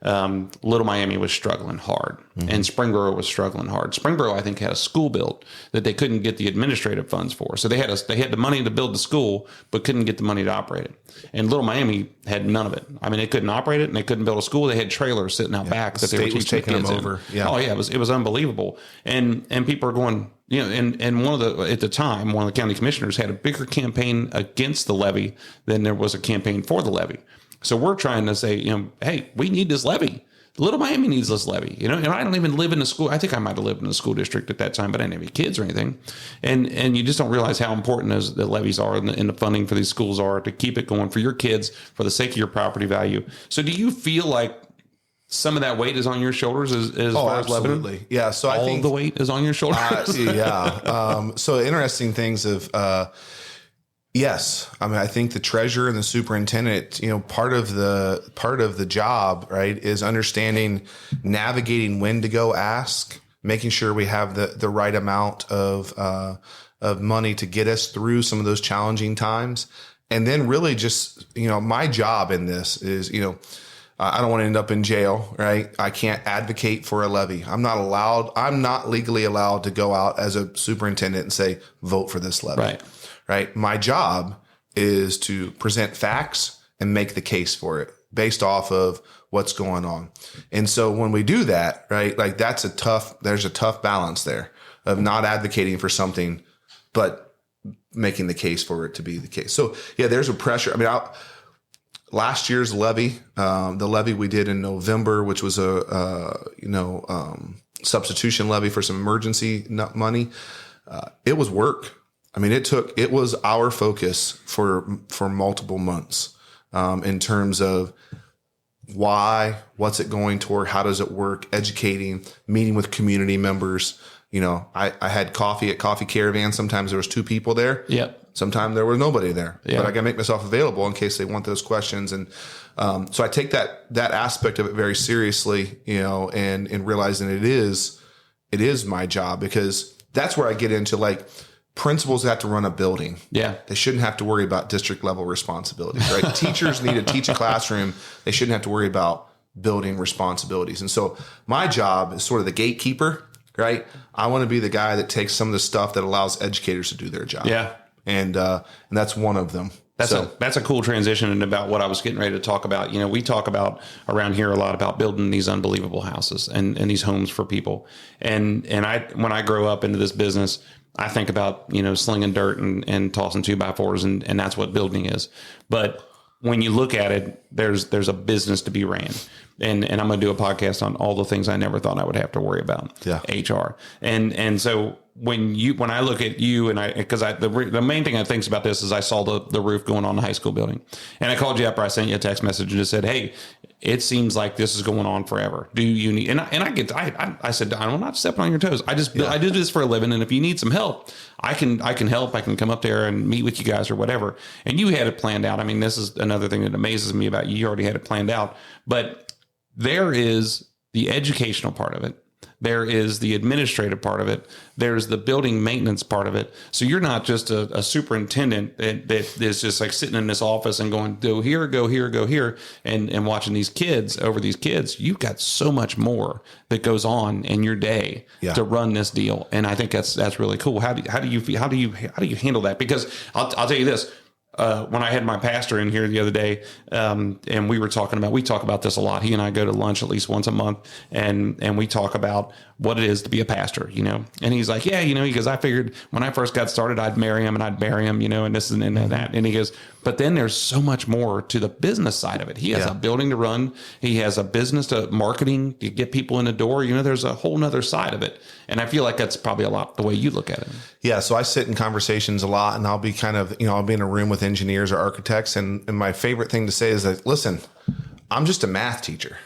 Little Miami was struggling hard, and Springboro was struggling hard. Springboro, I think, had a school built that they couldn't get the administrative funds for. So they had the money to build the school, but couldn't get the money to operate it. And Little Miami had none of it. I mean, they couldn't operate it, and they couldn't build a school. They had trailers sitting out back that they were teaching taking kids them over. In. Yeah. Oh yeah, it was unbelievable. And people are going, and at the time, one of the county commissioners had a bigger campaign against the levy than there was a campaign for the levy. So we're trying to say, hey, we need this levy. Little Miami needs this levy, and I don't even live in a school. I think I might have lived in a school district at that time, but I didn't have any kids or anything. And you just don't realize how important the levies are and the funding for these schools are to keep it going for your kids, for the sake of your property value. So do you feel like some of that weight is on your shoulders as far as Lebanon? Absolutely. Yeah. So I think the weight is on your shoulders. So interesting things of, yes. I mean, I think the treasurer and the superintendent, part of the job, right, is understanding, navigating when to go ask, making sure we have the right amount of money to get us through some of those challenging times. And then really just, my job in this is, I don't want to end up in jail, right? I can't advocate for a levy. I'm not legally allowed to go out as a superintendent and say, vote for this levy. Right. My job is to present facts and make the case for it based off of what's going on. And so when we do that, right, like there's a tough balance there of not advocating for something, but making the case for it to be the case. So yeah, there's a pressure. I mean, last year's levy, the levy we did in November, which was a substitution levy for some emergency money, it was work. I mean, it was our focus for multiple months in terms of why, what's it going toward, how does it work, educating, meeting with community members. I had coffee at Coffee Caravan. Sometimes there was 2 people there. Yep. Sometimes there was nobody there. Yeah. But I got to make myself available in case they want those questions. And so I take that aspect of it very seriously, and realizing it is my job, because that's where I get into, like, principals have to run a building. Yeah. They shouldn't have to worry about district level responsibilities, right? Teachers need to teach a classroom. They shouldn't have to worry about building responsibilities. And so my job is sort of the gatekeeper, right? I want to be the guy that takes some of the stuff that allows educators to do their job. Yeah. And that's one of them. That's a cool transition, and about what I was getting ready to talk about. We talk about around here a lot about building these unbelievable houses and these homes for people. And when I grow up into this business, I think about, slinging dirt and tossing 2x4s, and that's what building is. But when you look at it, there's a business to be ran. And I'm going to do a podcast on all the things I never thought I would have to worry about. Yeah. HR. And so when I look at you, because the main thing I think about this is I saw the roof going on the high school building, and I called you up, or I sent you a text message and just said, hey, it seems like this is going on forever. Do you need, I said, I'm not stepping on your toes. I do this for a living. And if you need some help, I can help. I can come up there and meet with you guys or whatever. And you had it planned out. I mean, this is another thing that amazes me about you. You already had it planned out, but there is the educational part of it. There is the administrative part of it. There's the building maintenance part of it. So you're not just a superintendent that is just like sitting in this office and going, go here, go here, go here, and watching these kids over these kids. You've got so much more that goes on in your day to run this deal. And I think that's really cool. How do you handle that? Because I'll tell you this. When I had my pastor in here the other day, and we talk about this a lot. He and I go to lunch at least once a month, and we talk about what it is to be a pastor, and he's like, yeah, he goes, I figured when I first got started, I'd marry him and I'd bury him, and this and that. And he goes, but then there's so much more to the business side of it. He has a building to run. He has a business to marketing to get people in the door. There's a whole nother side of it. And I feel like that's probably a lot the way you look at it. Yeah. So I sit in conversations a lot, and I'll be I'll be in a room with engineers or architects. And my favorite thing to say is that, listen, I'm just a math teacher,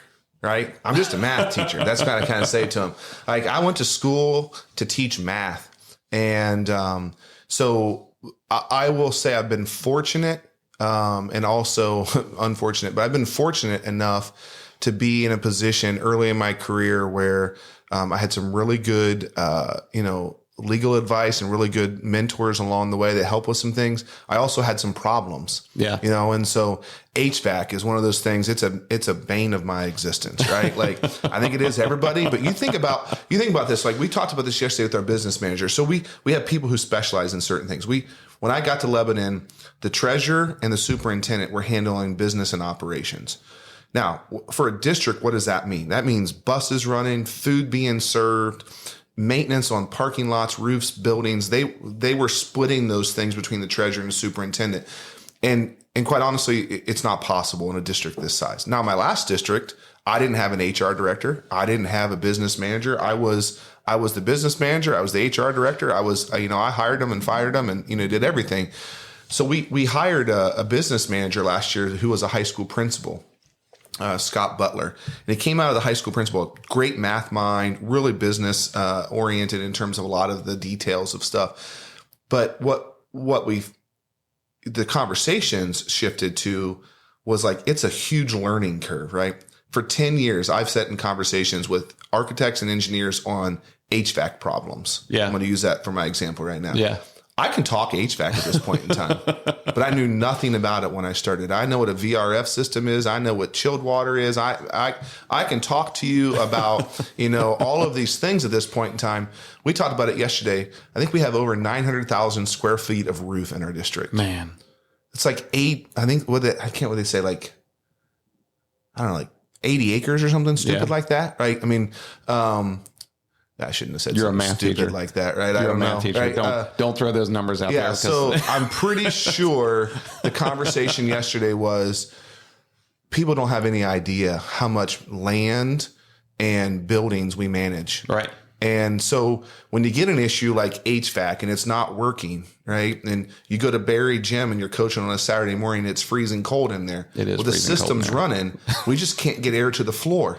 right? I'm just a math teacher. That's what I kind of say to them. Like, I went to school to teach math. And so I will say I've been fortunate and also unfortunate, but I've been fortunate enough to be in a position early in my career where I had some really good, legal advice and really good mentors along the way that help with some things. I also had some problems, and so HVAC is one of those things. It's a bane of my existence, right? Like, I think it is everybody, but you think about this, like we talked about this yesterday with our business manager. So we have people who specialize in certain things. When I got to Lebanon, the treasurer and the superintendent were handling business and operations. Now, for a district, what does that mean? That means buses running, food being served, maintenance on parking lots, roofs, buildings. They were splitting those things between the treasurer and the superintendent. And quite honestly, it's not possible in a district this size. Now, my last district, I didn't have an HR director. I didn't have a business manager. I was the business manager. I was the HR director. I hired them and fired them and, did everything. So we hired a business manager last year who was a high school principal. Scott Butler, and he came out of the high school principal, great math mind, really business oriented in terms of a lot of the details of stuff. But the conversations shifted to was like, it's a huge learning curve, right? For 10 years, I've sat in conversations with architects and engineers on HVAC problems. Yeah. I'm going to use that for my example right now. Yeah. I can talk HVAC at this point in time, but I knew nothing about it when I started. I know what a VRF system is. I know what chilled water is. I can talk to you about, all of these things at this point in time. We talked about it yesterday. I think we have over 900,000 square feet of roof in our district. Man, it's like what they say, like, I don't know, like 80 acres or something stupid like that. Right. I mean, I shouldn't have said you're something a math stupid teacher like that, right? You're a math teacher. Right? Don't throw those numbers out there. Yeah, so I'm pretty sure the conversation yesterday was people don't have any idea how much land and buildings we manage. Right. And so when you get an issue like HVAC and it's not working, right? And you go to Barry Gym and you're coaching on a Saturday morning, it's freezing cold in there. It is. Well, the system's running. We just can't get air to the floor.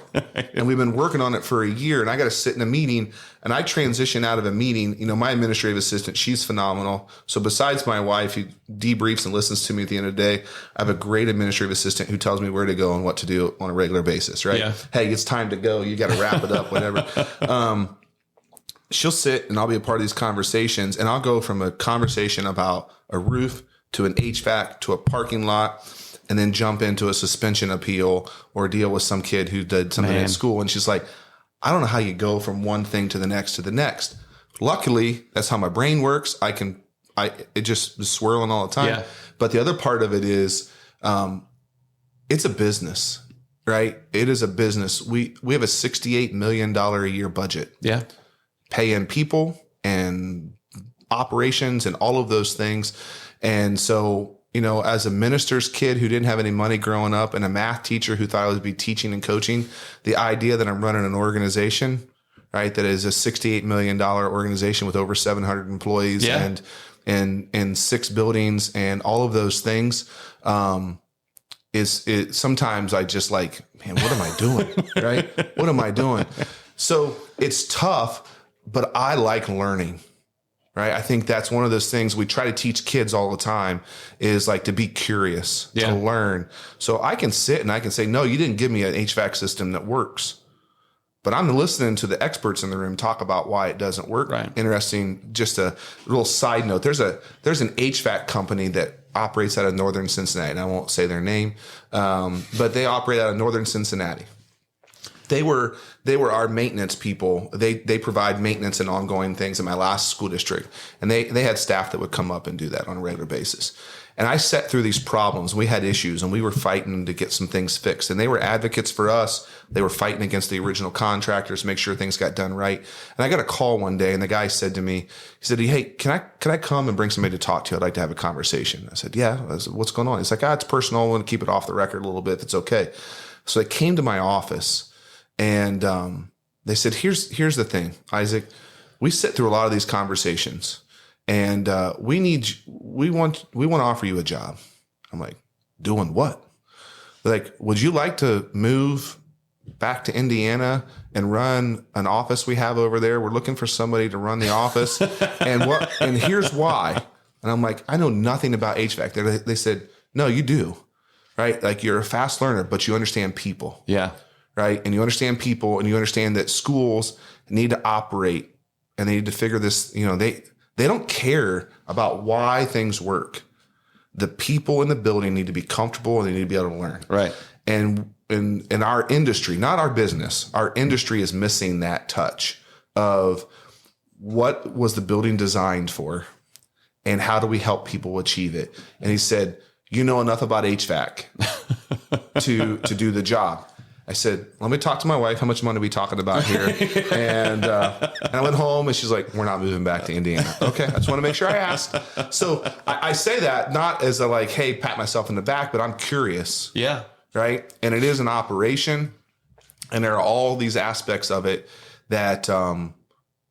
And we've been working on it for a year. And I got to sit in a meeting, and I transition out of a meeting. You know, my administrative assistant, she's phenomenal. So besides my wife, who debriefs and listens to me at the end of the day, I have a great administrative assistant who tells me where to go and what to do on a regular basis, right? Yeah. Hey, it's time to go. You got to wrap it up, whatever. She'll sit and I'll be a part of these conversations, and I'll go from a conversation about a roof to an HVAC to a parking lot, and then jump into a suspension appeal or deal with some kid who did something at school. And she's like, I don't know how you go from one thing to the next to the next. Luckily, that's how my brain works. It just is swirling all the time. Yeah. But the other part of it is, it's a business, right? It is a business. We have a $68 million a year budget. Yeah. Paying people and operations and all of those things. And so, you know, as a minister's kid who didn't have any money growing up and a math teacher who thought I would be teaching and coaching, the idea that I'm running an organization, right, that is a $68 million organization with over 700 employees and 6 buildings and all of those things, is sometimes I just like, man, what am I doing? Right? What am I doing? So it's tough. But I like learning, right? I think that's one of those things we try to teach kids all the time is like to be curious, to learn. So I can sit and I can say, no, you didn't give me an HVAC system that works. But I'm listening to the experts in the room talk about why it doesn't work. Right. Interesting. Just a little side note. There's an HVAC company that operates out of Northern Cincinnati, and I won't say their name, but they operate out of Northern Cincinnati. They were our maintenance people. They provide maintenance and ongoing things in my last school district. And they had staff that would come up and do that on a regular basis. And I sat through these problems. We had issues and we were fighting to get some things fixed. And they were advocates for us. They were fighting against the original contractors to make sure things got done right. And I got a call one day and the guy said to me, he said, hey, can I come and bring somebody to talk to you? I'd like to have a conversation. I said, yeah. I said, what's going on? He's like, it's personal. I want to keep it off the record a little bit if it's okay. So they came to my office. And they said, here's the thing, Isaac, we sit through a lot of these conversations and we want to offer you a job. I'm like, doing what? They're like, would you like to move back to Indiana and run an office we have over there? We're looking for somebody to run the office. And here's why. And I'm like, I know nothing about HVAC. They said, no, you do, right? Like you're a fast learner, but you understand people. Yeah. Right. And you understand people and you understand that schools need to operate and they need to figure this, you know, they don't care about why things work. The people in the building need to be comfortable and they need to be able to learn. Right. And in our industry, not our business, our industry is missing that touch of what was the building designed for and how do we help people achieve it? And he said, you know enough about HVAC to do the job. I said, let me talk to my wife. How much money are we talking about here? And I went home and she's like, we're not moving back to Indiana. Okay. I just want to make sure I asked. So I say that not as a like, hey, pat myself in the back, but I'm curious. Yeah. Right. And it is an operation. And there are all these aspects of it that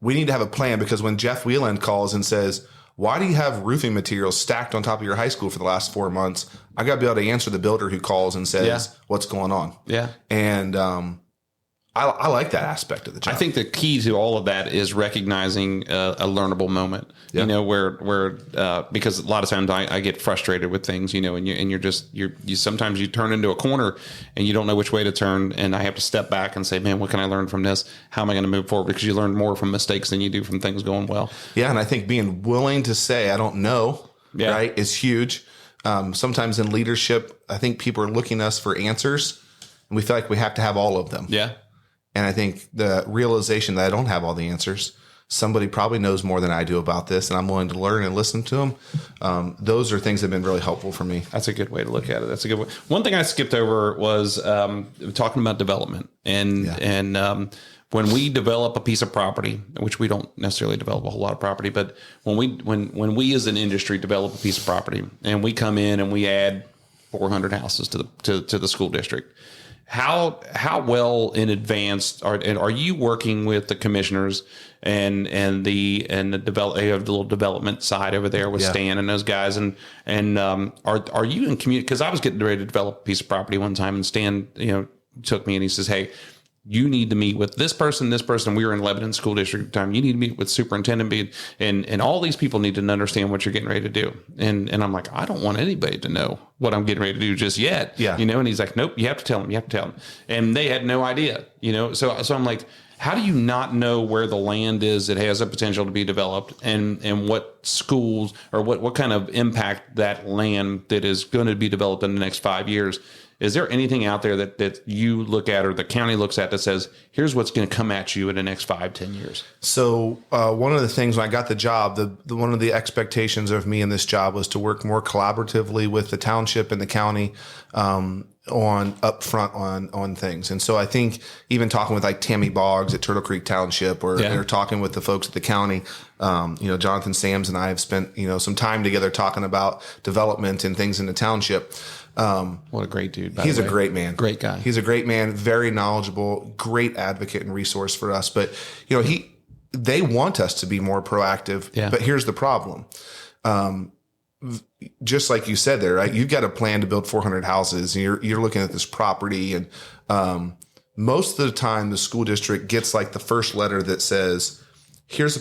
we need to have a plan, because when Jeff Whelan calls and says, why do you have roofing materials stacked on top of your high school for the last 4 months? I got to be able to answer the builder who calls and says, what's going on? Yeah. And I like that aspect of the job. I think the key to all of that is recognizing a learnable moment, you know, where because a lot of times I get frustrated with things, you know, and you sometimes you turn into a corner and you don't know which way to turn. And I have to step back and say, man, what can I learn from this? How am I going to move forward? Because you learn more from mistakes than you do from things going well. Yeah. And I think being willing to say, I don't know, right, is huge. Sometimes in leadership, I think people are looking at us for answers and we feel like we have to have all of them. Yeah. And I think the realization that I don't have all the answers, somebody probably knows more than I do about this, and I'm willing to learn and listen to them. Those are things that have been really helpful for me. That's a good way to look at it. That's a good way. One thing I skipped over was talking about development. And when we develop a piece of property, which we don't necessarily develop a whole lot of property, but when we as an industry develop a piece of property and we come in and we add 400 houses to the school district. How well in advance are you working with the commissioners and the little development side over there with Stan and those guys, and are you in community? Because I was getting ready to develop a piece of property one time, and Stan took me and he says, hey, you need to meet with this person. We were in Lebanon School District at the time. You need to meet with Superintendent and all these people need to understand what you're getting ready to do. And I'm like, I don't want anybody to know what I'm getting ready to do just yet. Yeah. And he's like, nope, you have to tell them. And they had no idea, So I'm like, how do you not know where the land is that has a potential to be developed and what schools or what kind of impact that land that is going to be developed in the next 5 years? Is there anything out there that you look at or the county looks at that says, here's what's going to come at you in the next 5-10 years? So one of the things when I got the job, one of the expectations of me in this job was to work more collaboratively with the township and the county on things. And so I think even talking with like Tammy Boggs at Turtle Creek Township or talking with the folks at the county, Jonathan Sams and I have spent, some time together talking about development and things in the township. What a great dude. He's a great man. Great guy. He's a great man, very knowledgeable, great advocate and resource for us. But, they want us to be more proactive. Yeah. But here's the problem. Just like you said there, right? You've got a plan to build 400 houses and you're looking at this property. And, most of the time the school district gets like the first letter that says, here's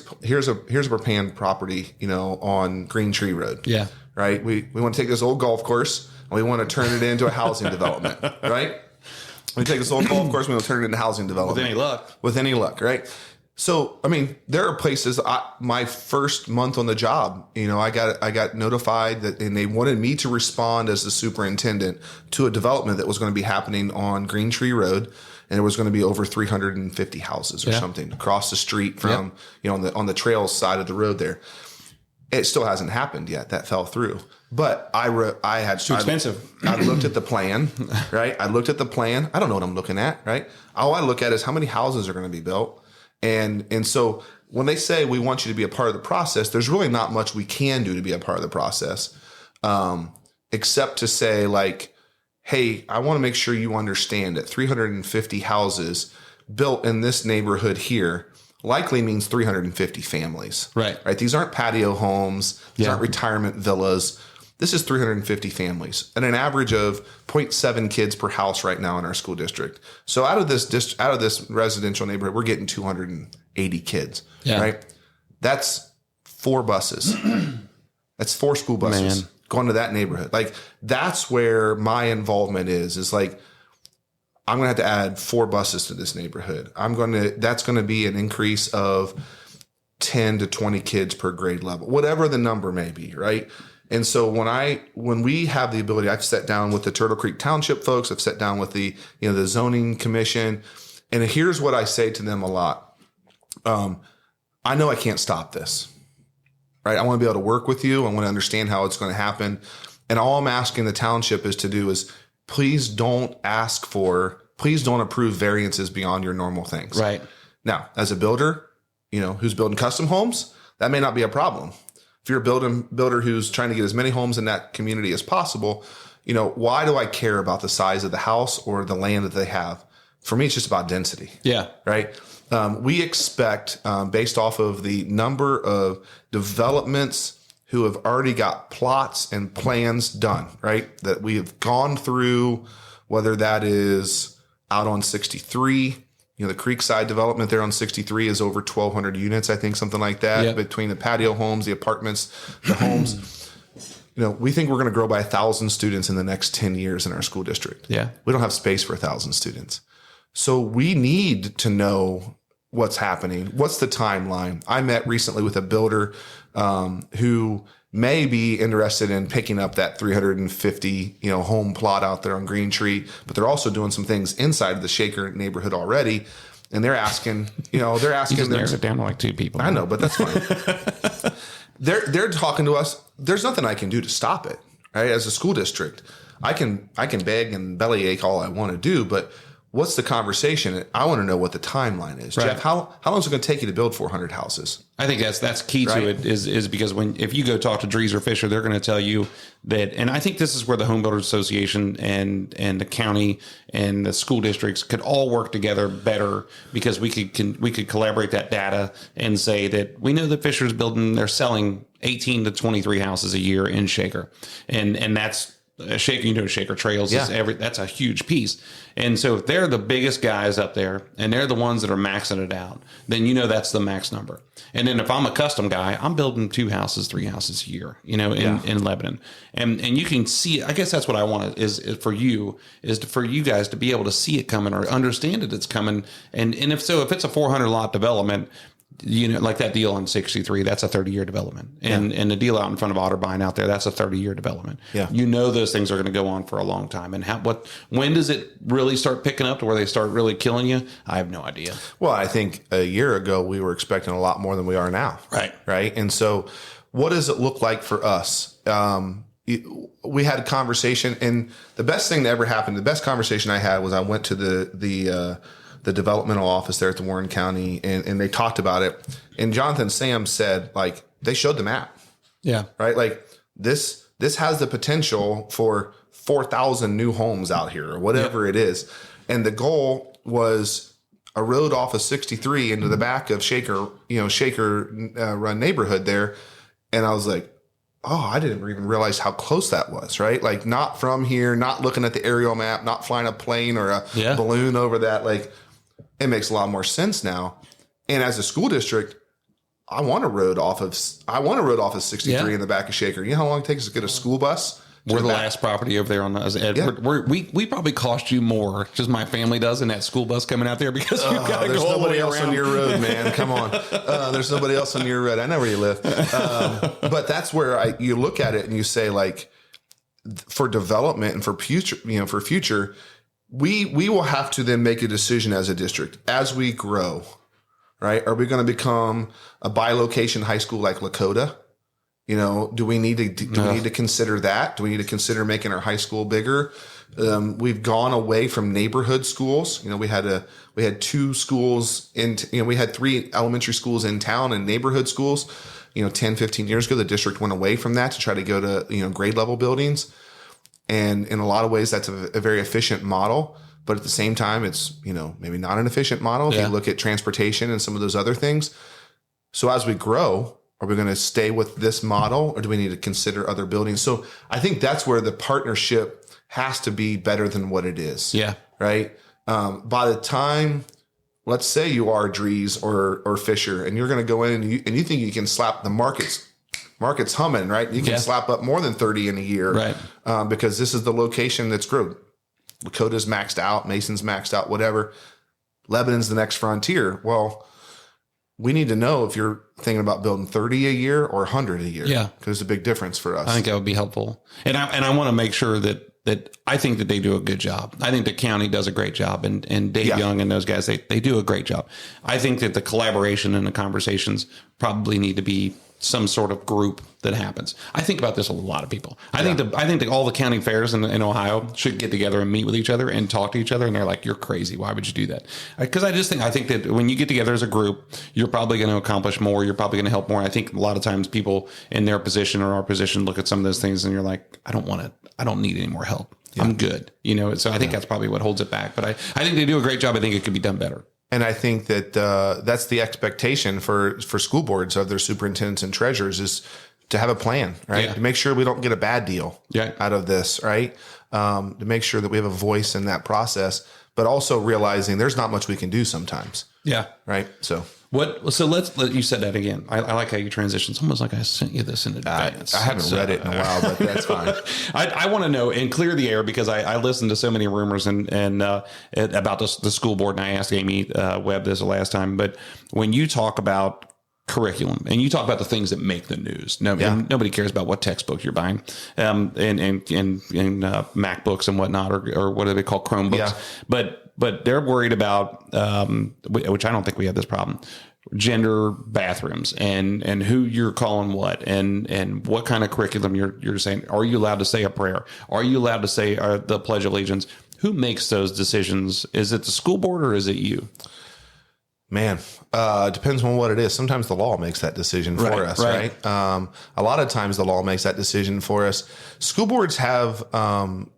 a planned property, on Green Tree Road. Yeah. Right. We want to take this old golf course. We want to turn it into a housing development, right? We take this old golf course, we want to turn it into housing development. With any luck, right? So, there are places. My first month on the job, I got notified that, and they wanted me to respond as the superintendent to a development that was going to be happening on Green Tree Road, and it was going to be over 350 houses or something across the street from, on the trails side of the road there. It still hasn't happened yet. That fell through. But too expensive. I looked at the plan, right? I looked at the plan. I don't know what I'm looking at, right? All I look at is how many houses are going to be built. And so when they say we want you to be a part of the process, there's really not much we can do to be a part of the process, except to say like, hey, I want to make sure you understand that 350 houses built in this neighborhood here likely means 350 families. Right. These aren't patio homes. These aren't retirement villas. This is 350 families and an average of 0.7 kids per house right now in our school district. So out of this residential neighborhood, we're getting 280 kids. Yeah. Right. That's 4 buses. That's 4 school buses going to that neighborhood. Like that's where my involvement is like, I'm going to have to add 4 buses to this neighborhood. That's going to be an increase of 10 to 20 kids per grade level, whatever the number may be. Right. And so when we have the ability, I've sat down with the Turtle Creek Township folks, I've sat down with the zoning commission, and here's what I say to them a lot. I know I can't stop this, right? I want to be able to work with you. I want to understand how it's going to happen. And all I'm asking the township is to do is please don't approve variances beyond your normal things. Right. Now, as a builder, who's building custom homes, that may not be a problem. If you're a builder who's trying to get as many homes in that community as possible, why do I care about the size of the house or the land that they have? For me, it's just about density. Yeah. Right. We expect, based off of the number of developments who have already got plots and plans done, right, that we have gone through, whether that is out on 63, the Creekside development there on 63 is over 1,200 units, I think, something like that, between the patio homes, the apartments, the homes. We think we're going to grow by 1,000 students in the next 10 years in our school district. Yeah. We don't have space for 1,000 students. So we need to know what's happening. What's the timeline? I met recently with a builder who may be interested in picking up that 350, home plot out there on Green Tree, but they're also doing some things inside of the Shaker neighborhood already. And they're asking, you just narrowed it down to like 2 people. I know, but that's fine. They're talking to us. There's nothing I can do to stop it, right? As a school district, I can beg and bellyache all I want to do, but what's the conversation? I want to know what the timeline is. Right. Jeff, how long is it going to take you to build 400 houses? I think that's key to it is because if you go talk to Dries or Fisher, they're going to tell you that, and I think this is where the Home Builders Association and the county and the school districts could all work together better, because we could collaborate that data and say that we know that Fisher's building, they're selling 18 to 23 houses a year in Shaker, and that's Shaker, Shaker Trails is that's a huge piece. And so if they're the biggest guys up there and they're the ones that are maxing it out, then that's the max number. And then if I'm a custom guy, I'm building 2 houses, 3 houses a year, in Lebanon. And you can see, I guess that's what I want is for you guys to be able to see it coming or understand that it's coming. And if it's a 400 lot development, like that deal on 63, that's a 30-year development. And the deal out in front of Otterbein out there, that's a 30-year development. Yeah. Those things are going to go on for a long time. And when does it really start picking up to where they start really killing you? I have no idea. Well, I think a year ago we were expecting a lot more than we are now. Right. Right. And so what does it look like for us? We had a conversation, and the best thing that ever happened, the best conversation I had was I went to the developmental office there at the Warren County, and they talked about it. And Jonathan Sam said, like, they showed the map. Yeah. Right. Like this has the potential for 4,000 new homes out here or whatever it is. And the goal was a road off of 63 into the back of Shaker Run neighborhood there. And I was like, oh, I didn't even realize how close that was, right? Like, not from here, not looking at the aerial map, not flying a plane or a balloon over that. Like, it makes a lot more sense now. And as a school district, I want a road off of 63 in the back of Shaker. You know how long it takes to get a school bus? We're the last property over there on the we probably cost you more, just my family does, in that school bus coming out there, because you've got to go all the way else around. On your road, man. Come on. There's nobody else on your road. I know where you live. But that's where you look at it and you say, like, for development and for future, we will have to then make a decision as a district as we grow, right? Are we going to become a bi-location high school like Lakota? Do we need to consider that? Do we need to consider making our high school bigger? We've gone away from neighborhood schools. We had 2 schools we had 3 elementary schools in town and neighborhood schools. 10, 15 years ago, the district went away from that to try to go to, grade level buildings. And in a lot of ways, that's a very efficient model. But at the same time, it's, maybe not an efficient model if you look at transportation and some of those other things. So as we grow, are we going to stay with this model, or do we need to consider other buildings? So I think that's where the partnership has to be better than what it is. Yeah. Right. By the time, let's say you are Dries or Fisher, and you're going to go in and you think you can slap the market's humming, right? You can slap up more than 30 in a year, right? Because this is the location that's growing. Lakota's maxed out, Mason's maxed out, whatever. Lebanon's the next frontier. Well, we need to know if you're thinking about building 30 a year or 100 a year. Yeah. Because there's a big difference for us. I think that would be helpful. And I want to make sure that I think that they do a good job. I think the county does a great job, and Dave Young and those guys, they do a great job. I think that the collaboration and the conversations probably need to be some sort of group that happens. I think about this with a lot of people. I think that all the county fairs in Ohio should get together and meet with each other and talk to each other. And they're like, "You're crazy. Why would you do that?" Because I think that when you get together as a group, you're probably going to accomplish more. You're probably going to help more. I think a lot of times people in their position or our position look at some of those things and you're like, I don't need any more help. Yeah. I'm good. So I think that's probably what holds it back. But I think they do a great job. I think it could be done better. And I think that that's the expectation for school boards of their superintendents and treasurers, is to have a plan, right? Yeah. To make sure we don't get a bad deal out of this, right? To make sure that we have a voice in that process, but also realizing there's not much we can do sometimes. Yeah. Right. So you said that again. I like how you transitioned. It's almost like I sent you this in advance. I haven't read it in a while, but that's fine. I want to know and clear the air, because I listened to so many rumors and about the school board, and I asked Amy Webb this the last time. But when you talk about curriculum and you talk about the things that make the news, nobody cares about what textbook you're buying, and MacBooks and whatnot, or what do they call Chromebooks? Yeah. But they're worried about, which I don't think we have this problem, gender bathrooms and who you're calling what and what kind of curriculum you're saying. Are you allowed to say a prayer? Are you allowed to say the Pledge of Allegiance? Who makes those decisions? Is it the school board or is it you? Man, depends on what it is. Sometimes the law makes that decision for us, right? A lot of times the law makes that decision for us. School boards have the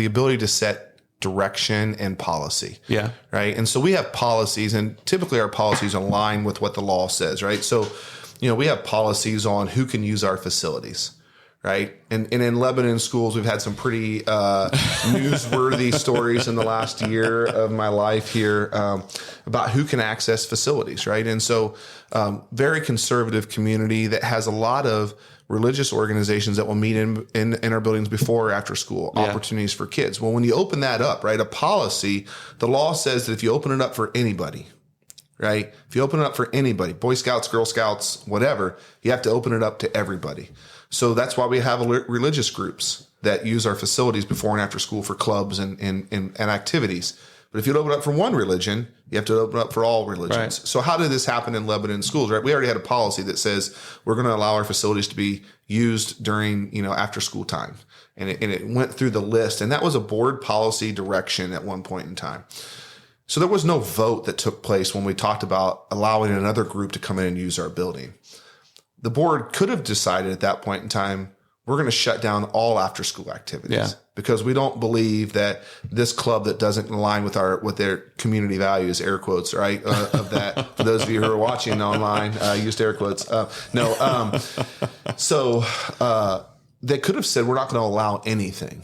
ability to set direction and policy. Yeah. Right. And so we have policies, and typically our policies align with what the law says, right? So, we have policies on who can use our facilities. Right. And in Lebanon schools, we've had some pretty newsworthy stories in the last year of my life here about who can access facilities. Right. And so very conservative community that has a lot of religious organizations that will meet in our buildings before or after school, opportunities for kids. Well, when you open that up, right, a policy, the law says that if you open it up for anybody, right, if you open it up for anybody, Boy Scouts, Girl Scouts, whatever, you have to open it up to everybody. So that's why we have religious groups that use our facilities before and after school for clubs and activities. But if you open up for one religion, you have to open up for all religions. Right. So how did this happen in Lebanon schools? Right, we already had a policy that says we're going to allow our facilities to be used during after school time, and it went through the list, and that was a board policy direction at one point in time. So there was no vote that took place when we talked about allowing another group to come in and use our building. The board could have decided at that point in time, we're going to shut down all after school activities because we don't believe that this club that doesn't align with their community values, air quotes, right? Of that, for those of you who are watching online, used air quotes. So they could have said, we're not going to allow anything.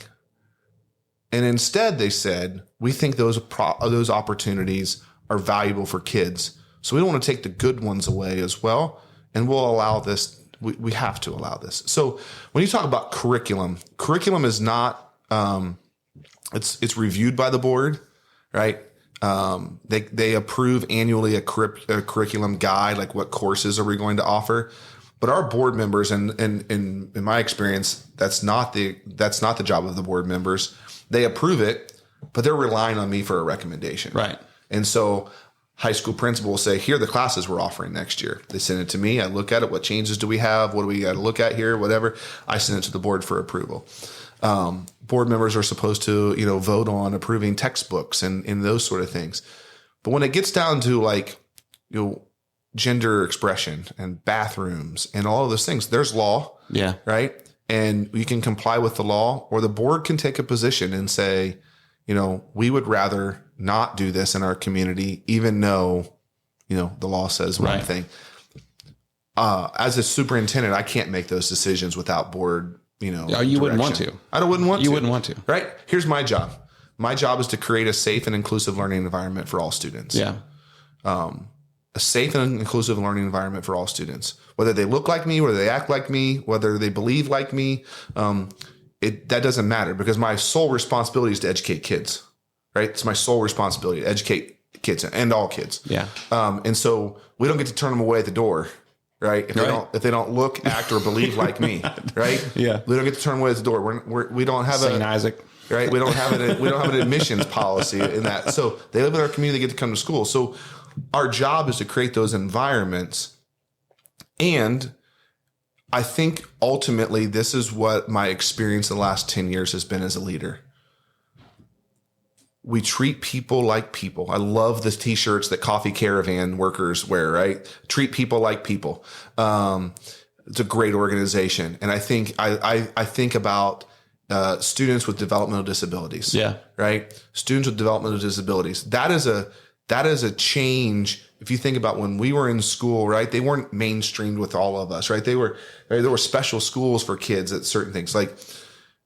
And instead they said, we think those opportunities are valuable for kids. So we don't want to take the good ones away as well. And we'll allow this. We have to allow this. So when you talk about curriculum is not, it's reviewed by the board, right? They approve annually a curriculum guide, like what courses are we going to offer. But our board members, and in my experience, that's not the job of the board members. They approve it, but they're relying on me for a recommendation. Right. And so high school principal will say, here are the classes we're offering next year. They send it to me. I look at it. What changes do we have? What do we got to look at here? Whatever. I send it to the board for approval. Board members are supposed to, vote on approving textbooks and those sort of things. But when it gets down to gender expression and bathrooms and all of those things, there's law. Yeah. Right. And you can comply with the law, or the board can take a position and say, we would rather not do this in our community, even though, the law says one thing. As a superintendent, I can't make those decisions without board, you wouldn't want to. I wouldn't want to. You wouldn't want to. Right. Here's my job. My job is to create a safe and inclusive learning environment for all students. Yeah. A safe and inclusive learning environment for all students, whether they look like me, whether they act like me, whether they believe like me. That doesn't matter, because my sole responsibility is to educate kids, right? It's my sole responsibility to educate kids and all kids. Yeah. And so we don't get to turn them away at the door, right? If they don't look, act, or believe like me, right? Yeah. We don't get to turn them away at the door. We don't have St. Isaac. Right. We don't have an admissions policy in that. So they live in our community, they get to come to school. So our job is to create those environments. And I think ultimately this is what my experience in the last 10 years has been as a leader. We treat people like people. I love the t-shirts that Coffee Caravan workers wear, right? Treat people like people. It's a great organization. And I think about students with developmental disabilities. Yeah. Right. Students with developmental disabilities. That is a change. If you think about when we were in school, right, they weren't mainstreamed with all of us, right? There were special schools for kids at certain things. Like,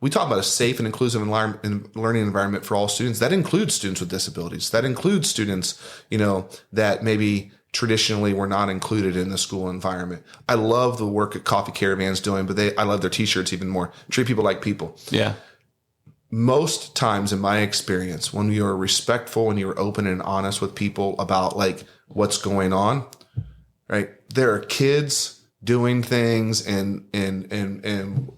we talk about a safe and inclusive learning environment for all students. That includes students with disabilities. That includes students, that maybe traditionally were not included in the school environment. I love the work that Coffee Caravan's doing, but I love their t-shirts even more. Treat people like people. Yeah. Most times in my experience, when you're respectful and you're open and honest with people about what's going on, right? There are kids doing things in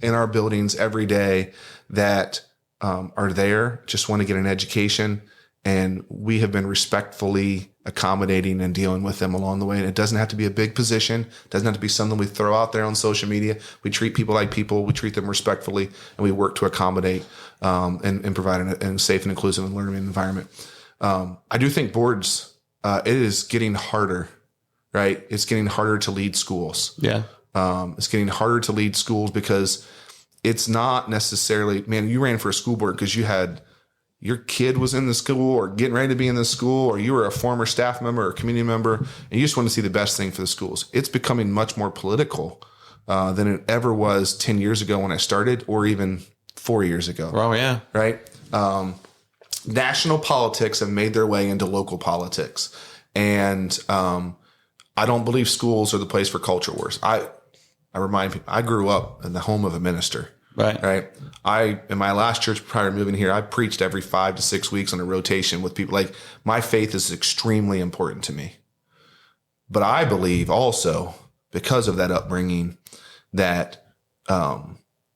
our buildings every day that are there, just want to get an education, And we have been respectfully accommodating and dealing with them along the way. And it doesn't have to be a big position. It doesn't have to be something we throw out there on social media. We treat people like people. We treat them respectfully, and we work to accommodate and provide a safe and inclusive and learning environment. I do think boards, it is getting harder, right? It's getting harder to lead schools. Yeah. It's getting harder to lead schools because it's not necessarily, man, you ran for a school board because you had your kid was in the school or getting ready to be in the school, or you were a former staff member or community member, and you just want to see the best thing for the schools. It's becoming much more political than it ever was 10 years ago when I started, or even 4 years ago. Oh, yeah. Right? National politics have made their way into local politics. And I don't believe schools are the place for culture wars. I remind people, I grew up in the home of a minister. Right. In my last church prior to moving here, I preached every 5 to 6 weeks on a rotation with people. Like, my faith is extremely important to me. But I believe also, because of that upbringing, that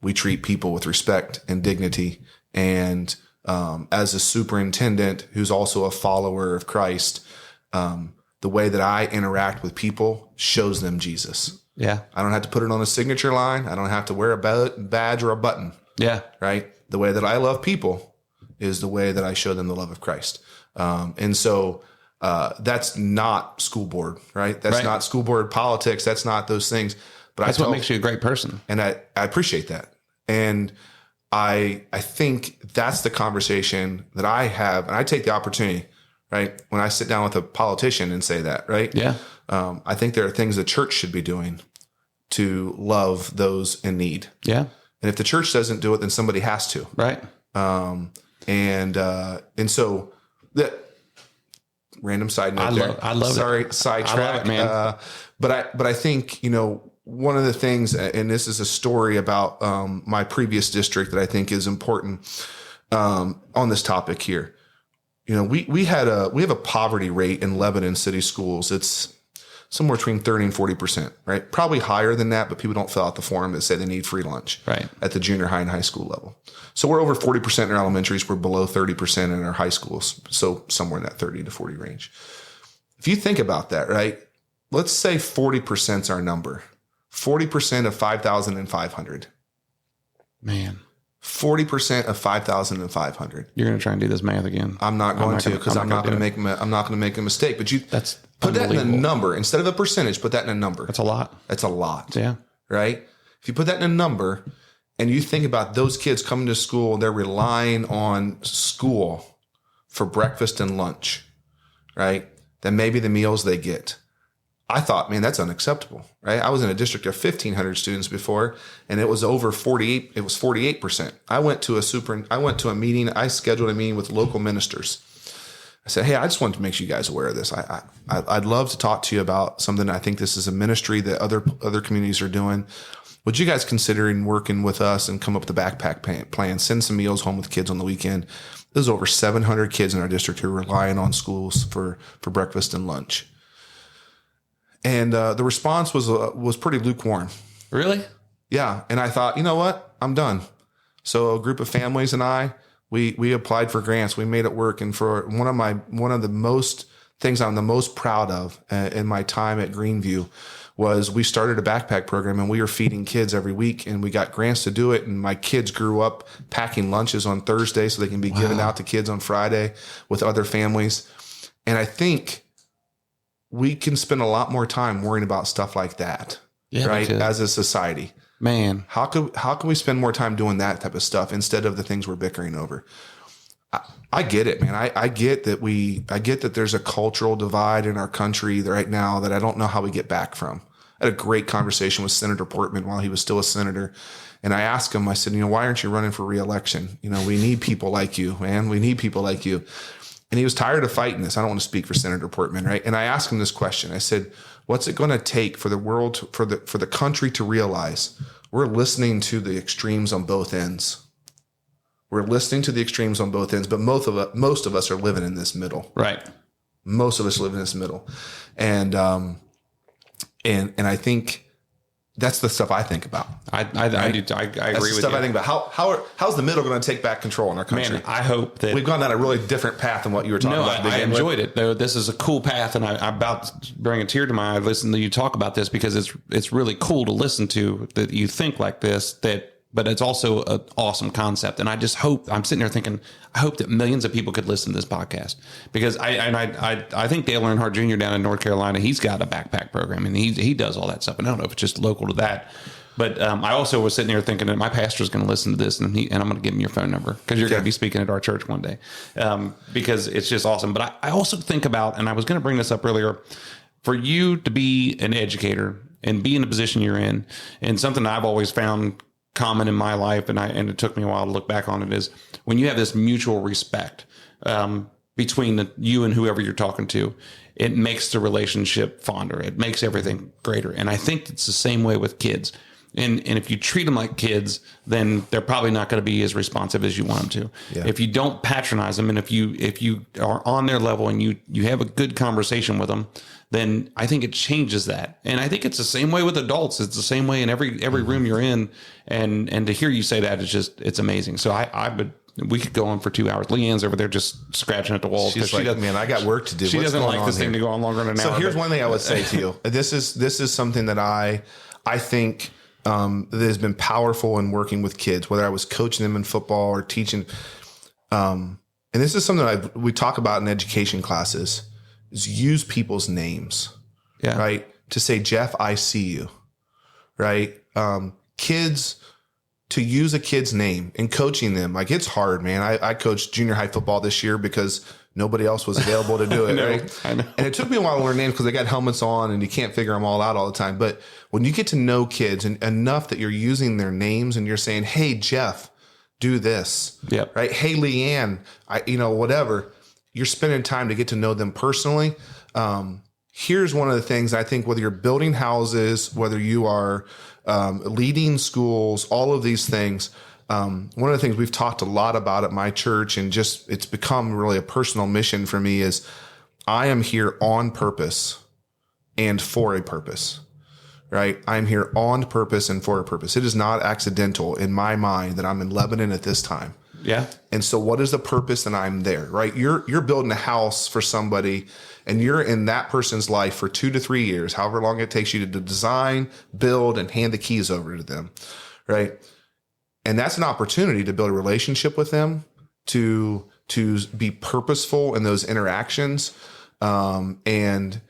we treat people with respect and dignity. And as a superintendent who's also a follower of Christ, the way that I interact with people shows them Jesus. Yeah. I don't have to put it on a signature line. I don't have to wear a badge or a button. Yeah. Right. The way that I love people is the way that I show them the love of Christ. And so that's not school board, right? That's not school board politics. That's not those things. But that's what makes you a great person. And I appreciate that. And I think that's the conversation that I have. And I take the opportunity, right, when I sit down with a politician and say that, right? Yeah. I think there are things the church should be doing to love those in need. Yeah. And if the church doesn't do it, then somebody has to. Right. And so that random side note I love Sorry, it. sidetrack. I love it, man. But I think, one of the things, and this is a story about my previous district that I think is important on this topic here. We have a poverty rate in Lebanon city schools. It's somewhere between 30 and 40%, right? Probably higher than that, but people don't fill out the form that say they need free lunch at the junior high and high school level. So we're over 40% in our elementaries. We're below 30% in our high schools. So somewhere in that 30 to 40 range. If you think about that, right? Let's say 40% is our number. 40% of 5,500. Man. 40% of 5,500. You're going to try and do this math again. I'm not going to, because I'm not going to make a mistake. But that's put that in a number instead of a percentage. Put that in a number. That's a lot. That's a lot. Yeah. Right. If you put that in a number, and you think about those kids coming to school, they're relying on school for breakfast and lunch, right? Then maybe the meals they get. I thought, man, that's unacceptable, right? I was in a district of 1,500 students before, and it was over 48. It was 48%. I went to a meeting. I scheduled a meeting with local ministers. I said, hey, I just wanted to make you guys aware of this. I'd love to talk to you about something. I think this is a ministry that other communities are doing. Would you guys consider working with us and come up with a backpack plan, send some meals home with kids on the weekend? There's over 700 kids in our district who are relying on schools for breakfast and lunch. And the response was pretty lukewarm. Really? Yeah. And I thought, you know what? I'm done. So a group of families and we applied for grants. We made it work. And for one of the most things I'm the most proud of in my time at Greenview was we started a backpack program, and we were feeding kids every week, and we got grants to do it. And my kids grew up packing lunches on Thursday so they can be given out to kids on Friday with other families. And I think we can spend a lot more time worrying about stuff like that, right? As a society, man, how can we spend more time doing that type of stuff instead of the things we're bickering over? I get it, man. I get that there's a cultural divide in our country right now that I don't know how we get back from. I had a great conversation with Senator Portman while he was still a senator. And I asked him, I said, why aren't you running for reelection? We need people like you, man. We need people like you. And he was tired of fighting this. I don't want to speak for Senator Portman, right? And I asked him this question. I said, what's it going to take for the world, for the country to realize we're listening to the extremes on both ends? We're listening to the extremes on both ends, but most of us are living in this middle. Right. Most of us live in this middle. And I think that's the stuff I think about. I agree That's with the you. stuff I think about. How's the middle going to take back control in our country? Man, I hope that we've gone down a really different path than what you were talking about. I enjoyed it though. This is a cool path, and I'm about to bring a tear to my eye listening to you talk about this, because it's really cool to listen to that you think like this. But it's also an awesome concept, and I just hope, I'm sitting there thinking, I hope that millions of people could listen to this podcast, because I think Dale Earnhardt Jr. down in North Carolina, he's got a backpack program, and he does all that stuff, and I don't know if it's just local to that. But I also was sitting here thinking that my pastor's going to listen to this, and I'm going to give him your phone number, because you're going to be speaking at our church one day, because it's just awesome. But I also think about, and I was going to bring this up earlier, for you to be an educator and be in the position you're in, and something I've always found common in my life, and it took me a while to look back on it, is when you have this mutual respect between you and whoever you're talking to, it makes the relationship fonder. It makes everything greater. And I think it's the same way with kids. And if you treat them like kids, then they're probably not going to be as responsive as you want them to. Yeah. If you don't patronize them, and if you are on their level and you have a good conversation with them, then I think it changes that. And I think it's the same way with adults. It's the same way in every room you're in. And to hear you say that is it's amazing. So we could go on for 2 hours. Leanne's over there just scratching at the walls. She's like, man, I got work to do. She doesn't like this thing to go on longer than an hour. So here's one thing I would say to you. This is something that I think that has been powerful in working with kids, whether I was coaching them in football or teaching. And this is something we talk about in education classes, is use people's names, right? To say, Jeff, I see you, right? Kids, to use a kid's name and coaching them, like, it's hard, man. I coached junior high football this year because nobody else was available to do it. Right? I know. And it took me a while to learn names because they got helmets on and you can't figure them all out all the time. But when you get to know kids and enough that you're using their names and you're saying, hey, Jeff, do this, right? Hey, Leanne, whatever. You're spending time to get to know them personally. Here's one of the things I think, whether you're building houses, whether you are leading schools, all of these things. One of the things we've talked a lot about at my church, and just it's become really a personal mission for me, is I am here on purpose and for a purpose, right? I'm here on purpose and for a purpose. It is not accidental in my mind that I'm in Lebanon at this time. Yeah. And so what is the purpose that I'm there, right? You're building a house for somebody, and you're in that person's life for 2 to 3 years, however long it takes you to design, build, and hand the keys over to them, right? And that's an opportunity to build a relationship with them, to be purposeful in those interactions. And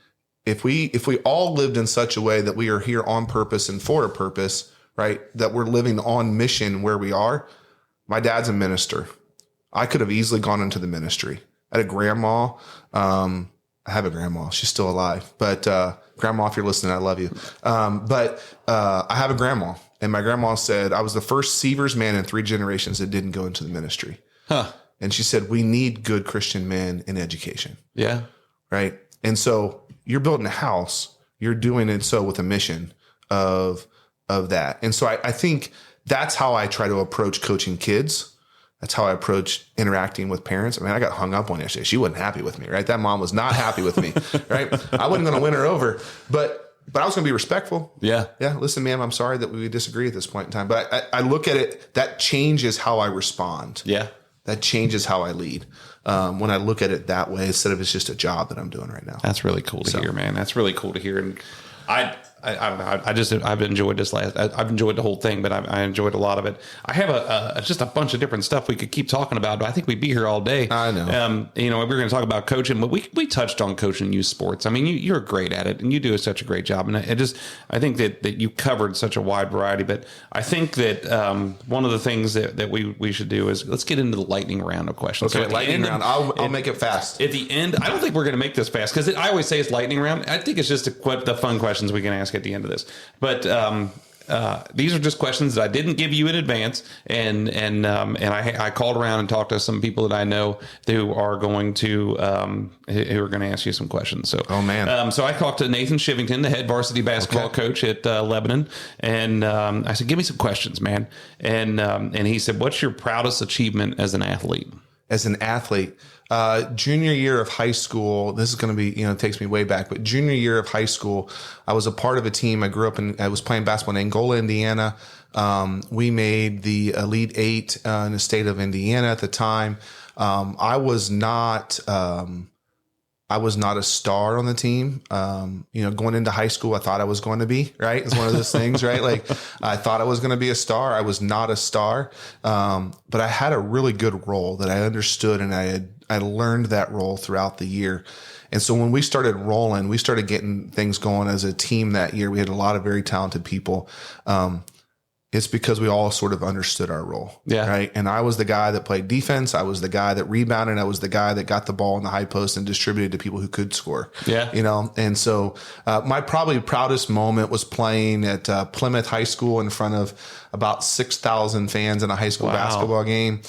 if we all lived in such a way that we are here on purpose and for a purpose, right? That we're living on mission where we are. My dad's a minister. I could have easily gone into the ministry. I had a grandma. I have a grandma. She's still alive. But grandma, if you're listening, I love you. But I have a grandma. And my grandma said, I was the first Seevers man in 3 generations that didn't go into the ministry. Huh. And she said, we need good Christian men in education. Yeah. Right. And so you're building a house. You're doing it so with a mission of that. And so I think that's how I try to approach coaching kids. That's how I approach interacting with parents. I mean, I got hung up on yesterday. She wasn't happy with me, right? That mom was not happy with me, right? I wasn't going to win her over, but I was going to be respectful. Yeah. Yeah. Listen, ma'am, I'm sorry that we disagree at this point in time, but I look at it, that changes how I respond. Yeah. That changes how I lead. When I look at it that way, instead of it's just a job that I'm doing right now. That's really cool to hear, man. That's really cool to hear. And I don't know. I've enjoyed this I've enjoyed the whole thing, but I enjoyed a lot of it. I have just a bunch of different stuff we could keep talking about, but I think we'd be here all day. I know. We're going to talk about coaching, but we touched on coaching youth sports. I mean, you're great at it and you do such a great job. And I think that you covered such a wide variety, but I think that, one of the things that we should do is let's get into the lightning round of questions. Okay. So lightning round. I'll make it fast. At the end, I don't think we're going to make this fast because I always say it's lightning round. I think it's just the fun questions we can ask at the end of this. But these are just questions that I didn't give you in advance, and I called around and talked to some people that I know who are going to ask you some questions. So, oh man, so I talked to Nathan Shivington, the head varsity basketball coach at Lebanon, and I said, "Give me some questions, man." And he said, "What's your proudest achievement as an athlete?" as an athlete. Junior year of high school, this is going to be, it takes me way back, but junior year of high school, I was a part of a team. I was playing basketball in Angola, Indiana. We made the Elite Eight in the state of Indiana at the time. I was not a star on the team. Going into high school, I thought I was going to be, right? It's one of those things, right? Like I thought I was going to be a star. I was not a star. But I had a really good role that I understood, and I learned that role throughout the year. And so when we started rolling, we started getting things going as a team that year. We had a lot of very talented people. It's because we all sort of understood our role. Yeah. Right. And I was the guy that played defense. I was the guy that rebounded. I was the guy that got the ball in the high post and distributed to people who could score. Yeah. And so my probably proudest moment was playing at Plymouth High School in front of about 6,000 fans in a high school basketball game,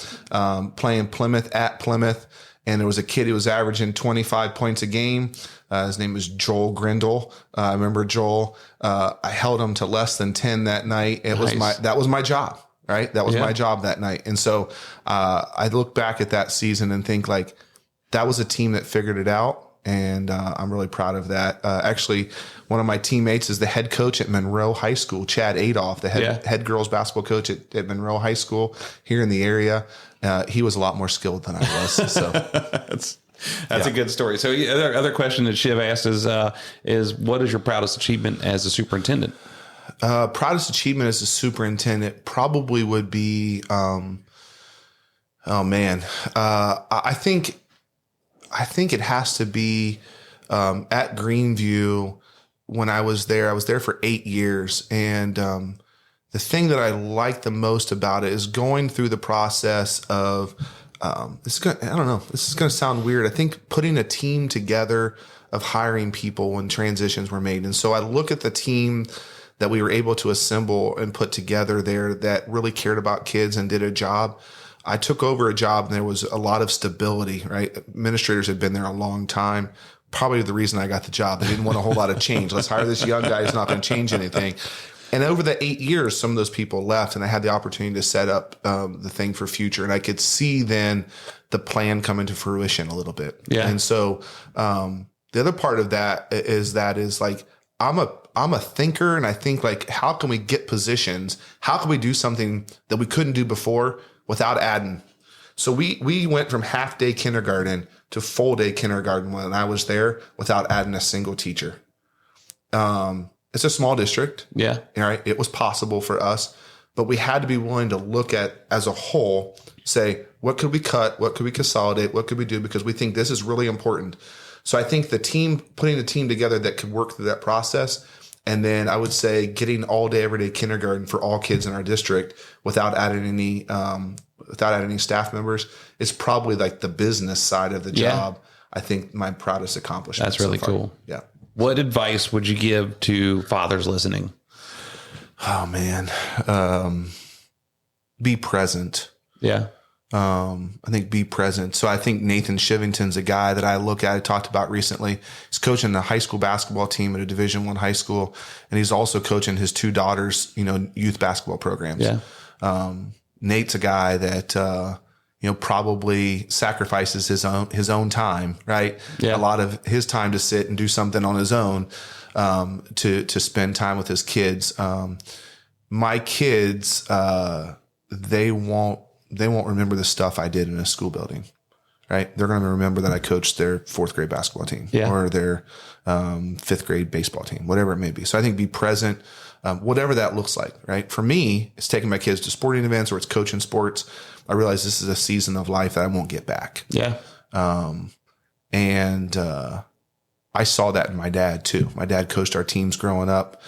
playing Plymouth at Plymouth. And there was a kid who was averaging 25 points a game. His name was Joel Grindle. I remember Joel. I held him to less than 10 that night. That was my job, right? That was my job that night. And so I look back at that season and think like that was a team that figured it out. And I'm really proud of that. Actually, one of my teammates is the head coach at Monroe High School, Chad Adolph, the head girls basketball coach at Monroe High School here in the area. He was a lot more skilled than I was. So that's a good story. So the other question that Shiv asked is what is your proudest achievement as a superintendent? Proudest achievement as a superintendent probably would be, I think it has to be at Greenview when I was there. I was there for 8 years. And the thing that I like the most about it is going through the process of this is going to sound weird. I think putting a team together of hiring people when transitions were made. And so I look at the team that we were able to assemble and put together there that really cared about kids and did a job. I took over a job and there was a lot of stability, right? Administrators had been there a long time. Probably the reason I got the job. They didn't want a whole lot of change. Let's hire this young guy who's not going to change anything. And over the 8 years, some of those people left, and I had the opportunity to set up the thing for future. And I could see then the plan come into fruition a little bit. Yeah. And so the other part of that is like I'm a thinker, and I think like how can we get positions? How can we do something that we couldn't do before without adding? So we went from half day kindergarten to full day kindergarten when I was there without adding a single teacher. It's a small district. Yeah. All right. It was possible for us, but we had to be willing to look at as a whole, say, what could we cut? What could we consolidate? What could we do? Because we think this is really important. So I think putting the team together that could work through that process. And then I would say getting all day, everyday kindergarten for all kids in our district without adding any staff members is probably like the business side of the job. I think my proudest accomplishment. That's really cool. Yeah. What advice would you give to fathers listening? Oh man. Be present. Yeah. I think be present. So I think Nathan Shivington's a guy that I look at. I talked about recently. He's coaching the high school basketball team at a Division I high school, and he's also coaching his two daughters, youth basketball programs. Yeah. Nate's a guy that probably sacrifices his own time, right? Yeah. A lot of his time to sit and do something on his own, to spend time with his kids. My kids, they won't remember the stuff I did in a school building, right? They're going to remember that I coached their 4th grade basketball team or their 5th grade baseball team, whatever it may be. So I think be present, whatever that looks like, right? For me, it's taking my kids to sporting events or it's coaching sports. I realize this is a season of life that I won't get back. Yeah. And I saw that in my dad too. My dad coached our teams growing up.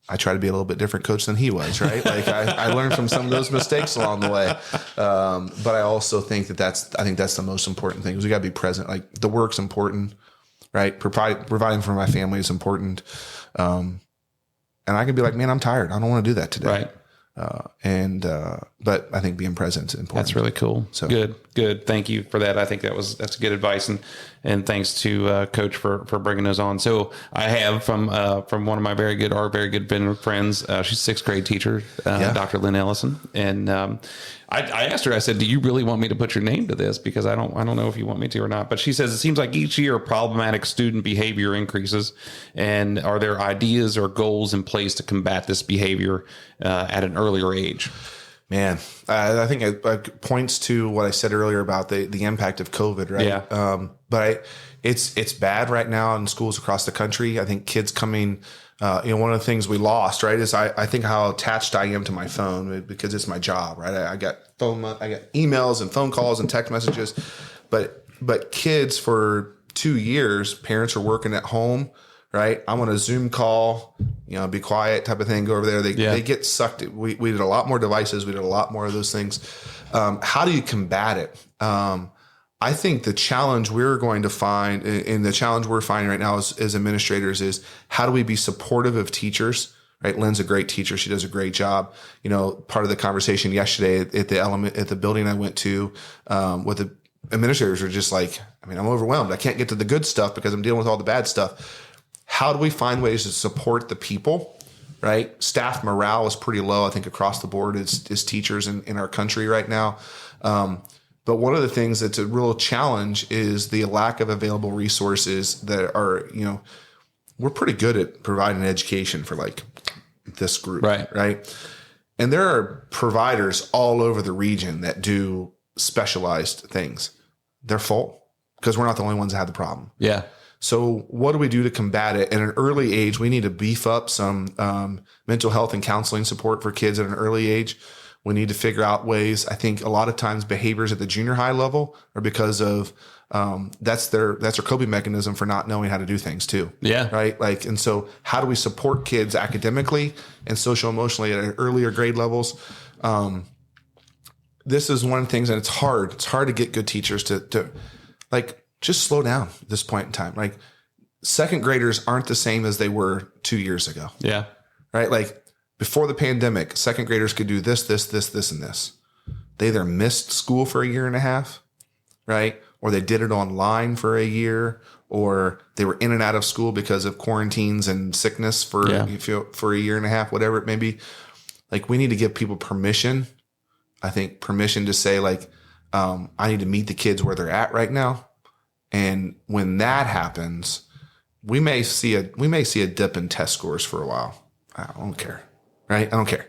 I try to be a little bit different coach than he was, right? Like I learned from some of those mistakes along the way. But I also think that's the most important thing is we got to be present. Like the work's important, right? Providing for my family is important. And I can be like, man, I'm tired. I don't want to do that today. Right. But I think being present is important. That's really cool. So good. Thank you for that. I think that's good advice, and thanks to Coach for bringing those on. So I have from one of my very good friends. She's a 6th grade teacher, Dr. Lynn Ellison, and I asked her. I said, "Do you really want me to put your name to this? Because I don't know if you want me to or not." But she says it seems like each year problematic student behavior increases, and are there ideas or goals in place to combat this behavior at an earlier age? Man, I think it points to what I said earlier about the impact of COVID, right? Yeah. But it's bad right now in schools across the country. I think kids coming, one of the things we lost, right, is I think how attached I am to my phone because it's my job, right? I got emails and phone calls and text messages, but kids for 2 years, parents are working at home. Right. I'm on a Zoom call, be quiet type of thing. Go over there. They get sucked. We did a lot more devices. We did a lot more of those things. How do you combat it? I think the challenge we're going to find, and the challenge we're finding right now as administrators, is how do we be supportive of teachers? Right. Lynn's a great teacher. She does a great job. Part of the conversation yesterday at the building I went to, with the administrators are just like, I'm overwhelmed. I can't get to the good stuff because I'm dealing with all the bad stuff. How do we find ways to support the people, right? Staff morale is pretty low, I think, across the board as teachers in our country right now. But one of the things that's a real challenge is the lack of available resources that are, we're pretty good at providing education for like this group, right? And there are providers all over the region that do specialized things. They're full because we're not the only ones that have the problem. Yeah. So what do we do to combat it? At an early age, we need to beef up some mental health and counseling support for kids at an early age. We need to figure out ways. I think a lot of times behaviors at the junior high level are because of that's their coping mechanism for not knowing how to do things too. Yeah. Right. And so how do we support kids academically and social emotionally at earlier grade levels? This is one of the things, and it's hard. It's hard to get good teachers to just slow down at this point in time. Like 2nd graders aren't the same as they were 2 years ago. Yeah. Right. Like before the pandemic, 2nd graders could do this, and this. They either missed school for a year and a half, right? Or they did it online for a year, or they were in and out of school because of quarantines and sickness for a year and a half, whatever it may be. Like we need to give people permission. I think permission to say I need to meet the kids where they're at right now. And when that happens, we may see a dip in test scores for a while. I don't care, right? I don't care.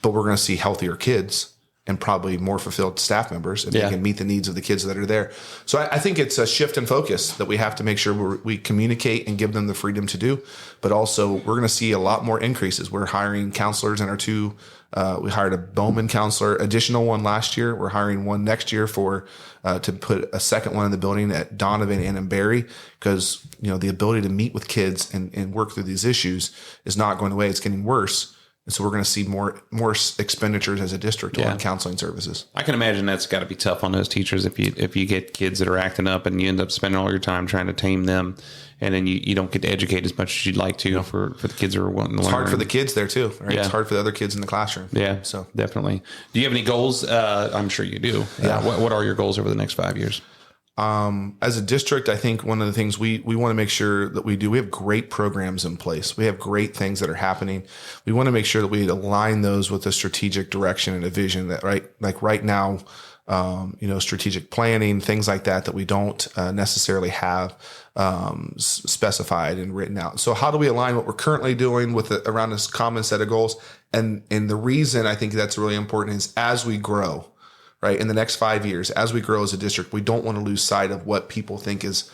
But we're going to see healthier kids and probably more fulfilled staff members if they can meet the needs of the kids that are there. So I think it's a shift in focus that we have to make sure we communicate and give them the freedom to do. But also we're going to see a lot more increases. We're hiring counselors in our we hired a Bowman counselor, additional one last year. We're hiring one next year to put a second one in the building at Donovan and in Barry, because, the ability to meet with kids and work through these issues is not going away. It's getting worse. And so we're going to see more expenditures as a district on counseling services. I can imagine that's got to be tough on those teachers if you get kids that are acting up and you end up spending all your time trying to tame them, and then you don't get to educate as much as you'd like to for the kids who are wanting to learn. It's hard for the kids there too, right? Yeah. It's hard for the other kids in the classroom. Yeah, so definitely. Do you have any goals? I'm sure you do. Yeah. What are your goals over the next 5 years? As a district, I think one of the things we want to make sure that we have great programs in place. We have great things that are happening. We want to make sure that we align those with a strategic direction and a vision that right now, strategic planning, things like that we don't necessarily have specified and written out. So how do we align what we're currently doing with around this common set of goals? And the reason I think that's really important is as we grow, right, in the next 5 years, as we grow as a district, we don't want to lose sight of what people think is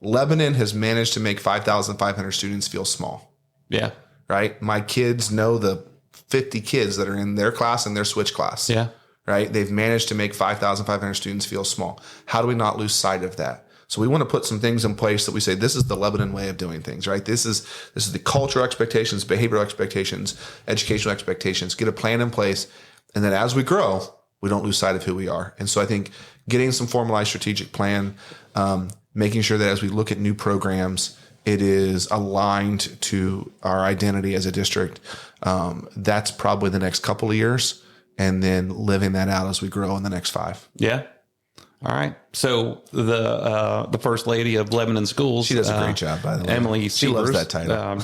Lebanon has managed to make 5,500 students feel small. Yeah. Right. My kids know the 50 kids that are in their class and their switch class. Yeah. Right. They've managed to make 5,500 students feel small. How do we not lose sight of that? So we want to put some things in place that we say, this is the Lebanon way of doing things, right? This is the cultural expectations, behavioral expectations, educational expectations, get a plan in place. And then as we grow, we don't lose sight of who we are. And so I think getting some formalized strategic plan, making sure that as we look at new programs, it is aligned to our identity as a district. That's probably the next couple of years, and then living that out as we grow in the next 5. Yeah. All right. So the first lady of Lebanon Schools, She does a great job, by the way. Emily She loves Seevers, that title.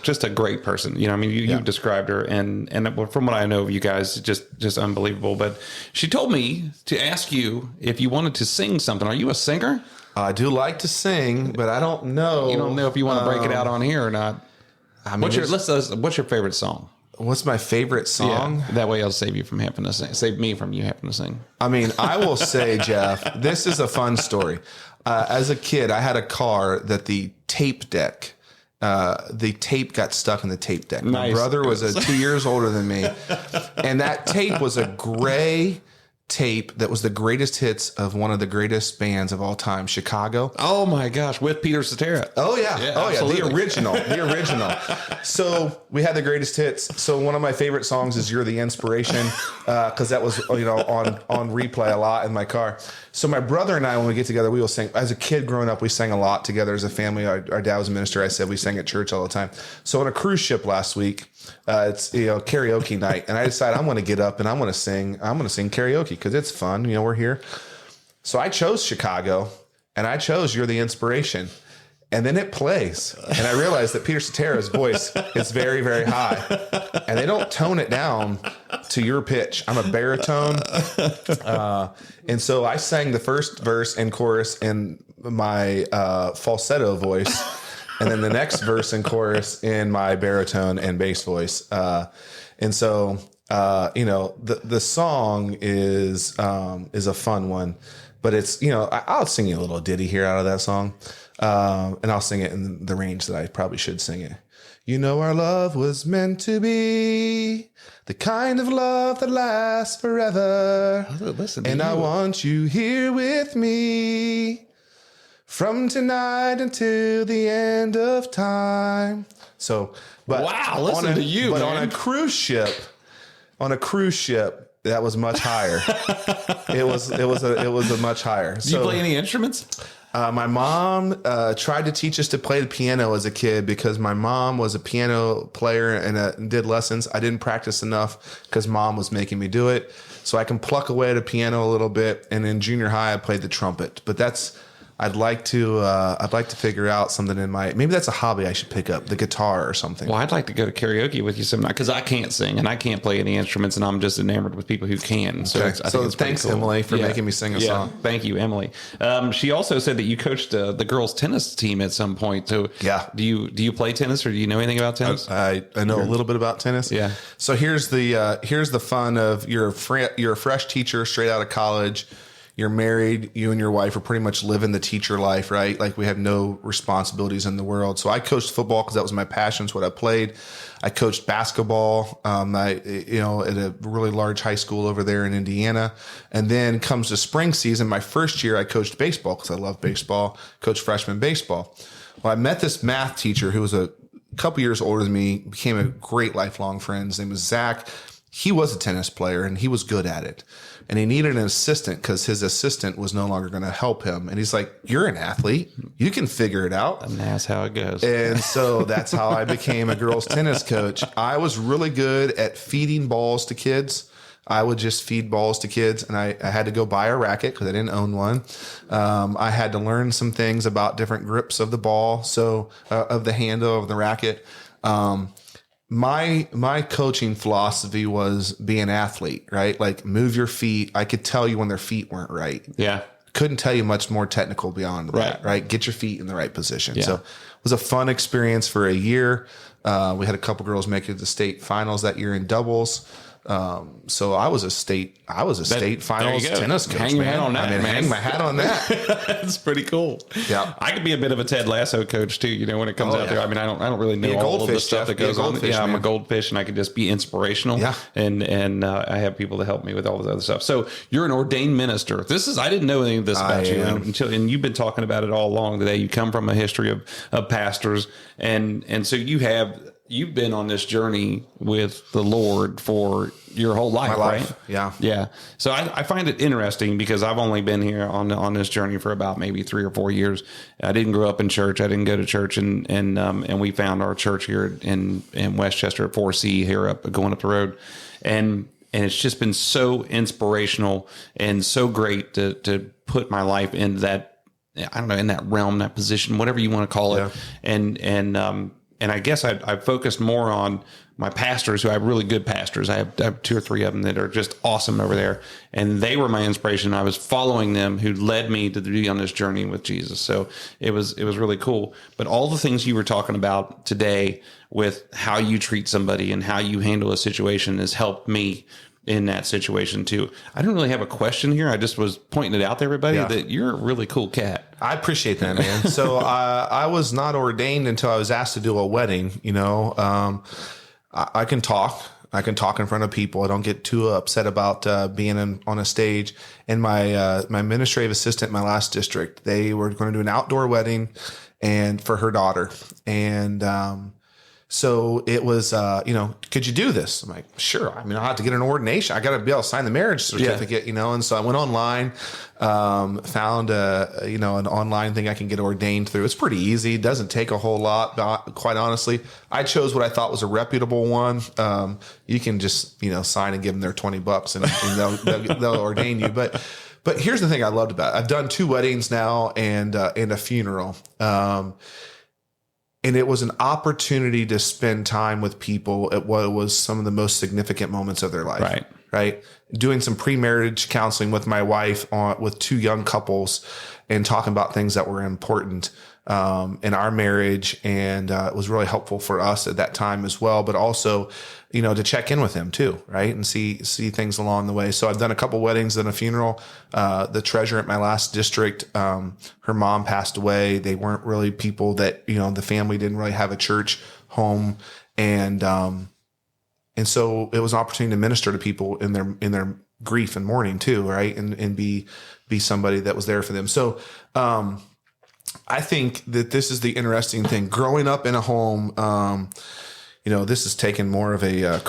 just a great person. You know, I mean, you described her, and from what I know of you guys, just unbelievable. But she told me to ask you if you wanted to sing something. Are you a singer? I do like to sing, but I don't know. You don't know if you want to break it out on here or not. I mean, What's your favorite song? what's my favorite song? Yeah, that way I'll save you from having to sing. Save me from you having to sing. I mean, I will say, Jeff, this is a fun story. As a kid, I had a car that the tape got stuck in the tape deck. My Nice. brother was 2 years older than me, and that tape was a gray tape that was the greatest hits of one of the greatest bands of all time, Chicago. Oh my gosh, with Peter Cetera. Oh yeah, absolutely. the original. So we had the greatest hits. So one of my favorite songs is "You're the Inspiration," because that was on replay a lot in my car. So my brother and I, when we get together, we will sing. As a kid growing up, we sang a lot together as a family. Our dad was a minister. I said we sang at church all the time. So on a cruise ship last week, it's karaoke night, and I decided I'm going to get up and I'm going to sing karaoke because it's fun. We're here. So I chose Chicago, and I chose "You're the Inspiration." And then it plays, and I realized that Peter Cetera's voice is very, very high, and they don't tone it down to your pitch. I'm a baritone, and so I sang the first verse and chorus in my falsetto voice, and then the next verse and chorus in my baritone and bass voice. And so, the song is a fun one, but it's, I'll sing you a little ditty here out of that song. And I'll sing it in the range that I probably should sing it. Our love was meant to be the kind of love that lasts forever. Listen to and you. I want you here with me from tonight until the end of time. So, but wow, listen to you, but man. on a cruise ship, that was much higher. It was a much higher. Do you play any instruments? My mom tried to teach us to play the piano as a kid because my mom was a piano player and did lessons. I didn't practice enough because mom was making me do it. So I can pluck away at a piano a little bit. And in junior high, I played the trumpet. But I'd like to figure out something maybe that's a hobby I should pick up, the guitar or something. Well, I'd like to go to karaoke with you sometime because I can't sing and I can't play any instruments, and I'm just enamored with people who can. So, Okay. I think it's pretty Thanks, cool. Emily, for making me sing a song. Thank you, Emily. She also said that you coached the girls' tennis team at some point. So, Yeah. do you play tennis, or do you know anything about tennis? I know a little bit about tennis. Yeah. So here's the fun of you're a fresh teacher straight out of college. You're married, you and your wife are pretty much living the teacher life, right? Like we have no responsibilities in the world. So I coached football because that was my passion. It's what I played. I coached basketball, at a really large high school over there in Indiana. And then comes the spring season. My first year, I coached baseball because I love baseball, coached freshman baseball. Well, I met this math teacher who was a couple years older than me, became a great lifelong friend. His name was Zach. He was a tennis player and he was good at it. And he needed an assistant because his assistant was no longer going to help him. And he's like, "You're an athlete. You can figure it out." And that's how it goes. And so that's how I became a girls tennis coach. I was really good at feeding balls to kids. I would just feed balls to kids, and I had to go buy a racket because I didn't own one. I had to learn some things about different grips of the ball, of the handle of the racket. My coaching philosophy was be an athlete, right? Like move your feet. I could tell you when their feet weren't right. Yeah. Couldn't tell you much more technical beyond that, right? Get your feet in the right position. Yeah. So it was a fun experience for a year. We had a couple girls make it to the state finals that year in doubles. So I was a state finals tennis coach. Hang your hat on that, man. Hang my hat on that. That's pretty cool. Yeah. I could be a bit of a Ted Lasso coach too, when it comes out there. I mean, I don't really know Be a all of the goldfish, stuff that Jeff. Be a goes on. goldfish, Yeah, I'm a man. goldfish, and I could just be inspirational. Yeah. And I have people to help me with all this other stuff. So you're an ordained minister. I didn't know anything of this about you and you've been talking about it all along today. You come from a history of pastors, and so you have you've been on this journey with the Lord for your whole life, right? Yeah. Yeah. So I find it interesting because I've only been here on this journey for about maybe 3 or 4 years. I didn't grow up in church. I didn't go to church, and we found our church here in Westchester at 4C here going up the road, and it's just been so inspirational and so great to put my life in that, I don't know, in that realm, that position, whatever you want to call it, and I guess I focused more on my pastors, who I have really good pastors. I have 2 or 3 of them that are just awesome over there. And they were my inspiration. I was following them, who led me to be on this journey with Jesus. So it was really cool. But all the things you were talking about today with how you treat somebody and how you handle a situation has helped me in that situation too. I don't really have a question here. I just was pointing it out to everybody that you're a really cool cat. I appreciate that, man. So I was not ordained until I was asked to do a wedding. I can talk. I can talk in front of people. I don't get too upset about being on a stage. And my administrative assistant in my last district, they were going to do an outdoor wedding and for her daughter. And so it was, could you do this? I'm like, sure. I mean, I'll have to get an ordination. I got to be able to sign the marriage certificate, And so I went online, found an online thing I can get ordained through. It's pretty easy. It doesn't take a whole lot, quite honestly. I chose what I thought was a reputable one. You can just, sign and give them their $20 and they'll ordain you. But here's the thing I loved about it. I've done 2 weddings now and a funeral. And it was an opportunity to spend time with people at what was some of the most significant moments of their life. Right. Doing some pre-marriage counseling with my wife with 2 young couples and talking about things that were important in our marriage. And it was really helpful for us at that time as well, but also, to check in with him too. Right. And see things along the way. So I've done a couple weddings and a funeral. The treasurer at my last district, her mom passed away. They weren't really people that, the family didn't really have a church home. And so it was an opportunity to minister to people in their grief and mourning too. Right. And be somebody that was there for them. So, I think that this is the interesting thing. Growing up in a home, this is taking more of a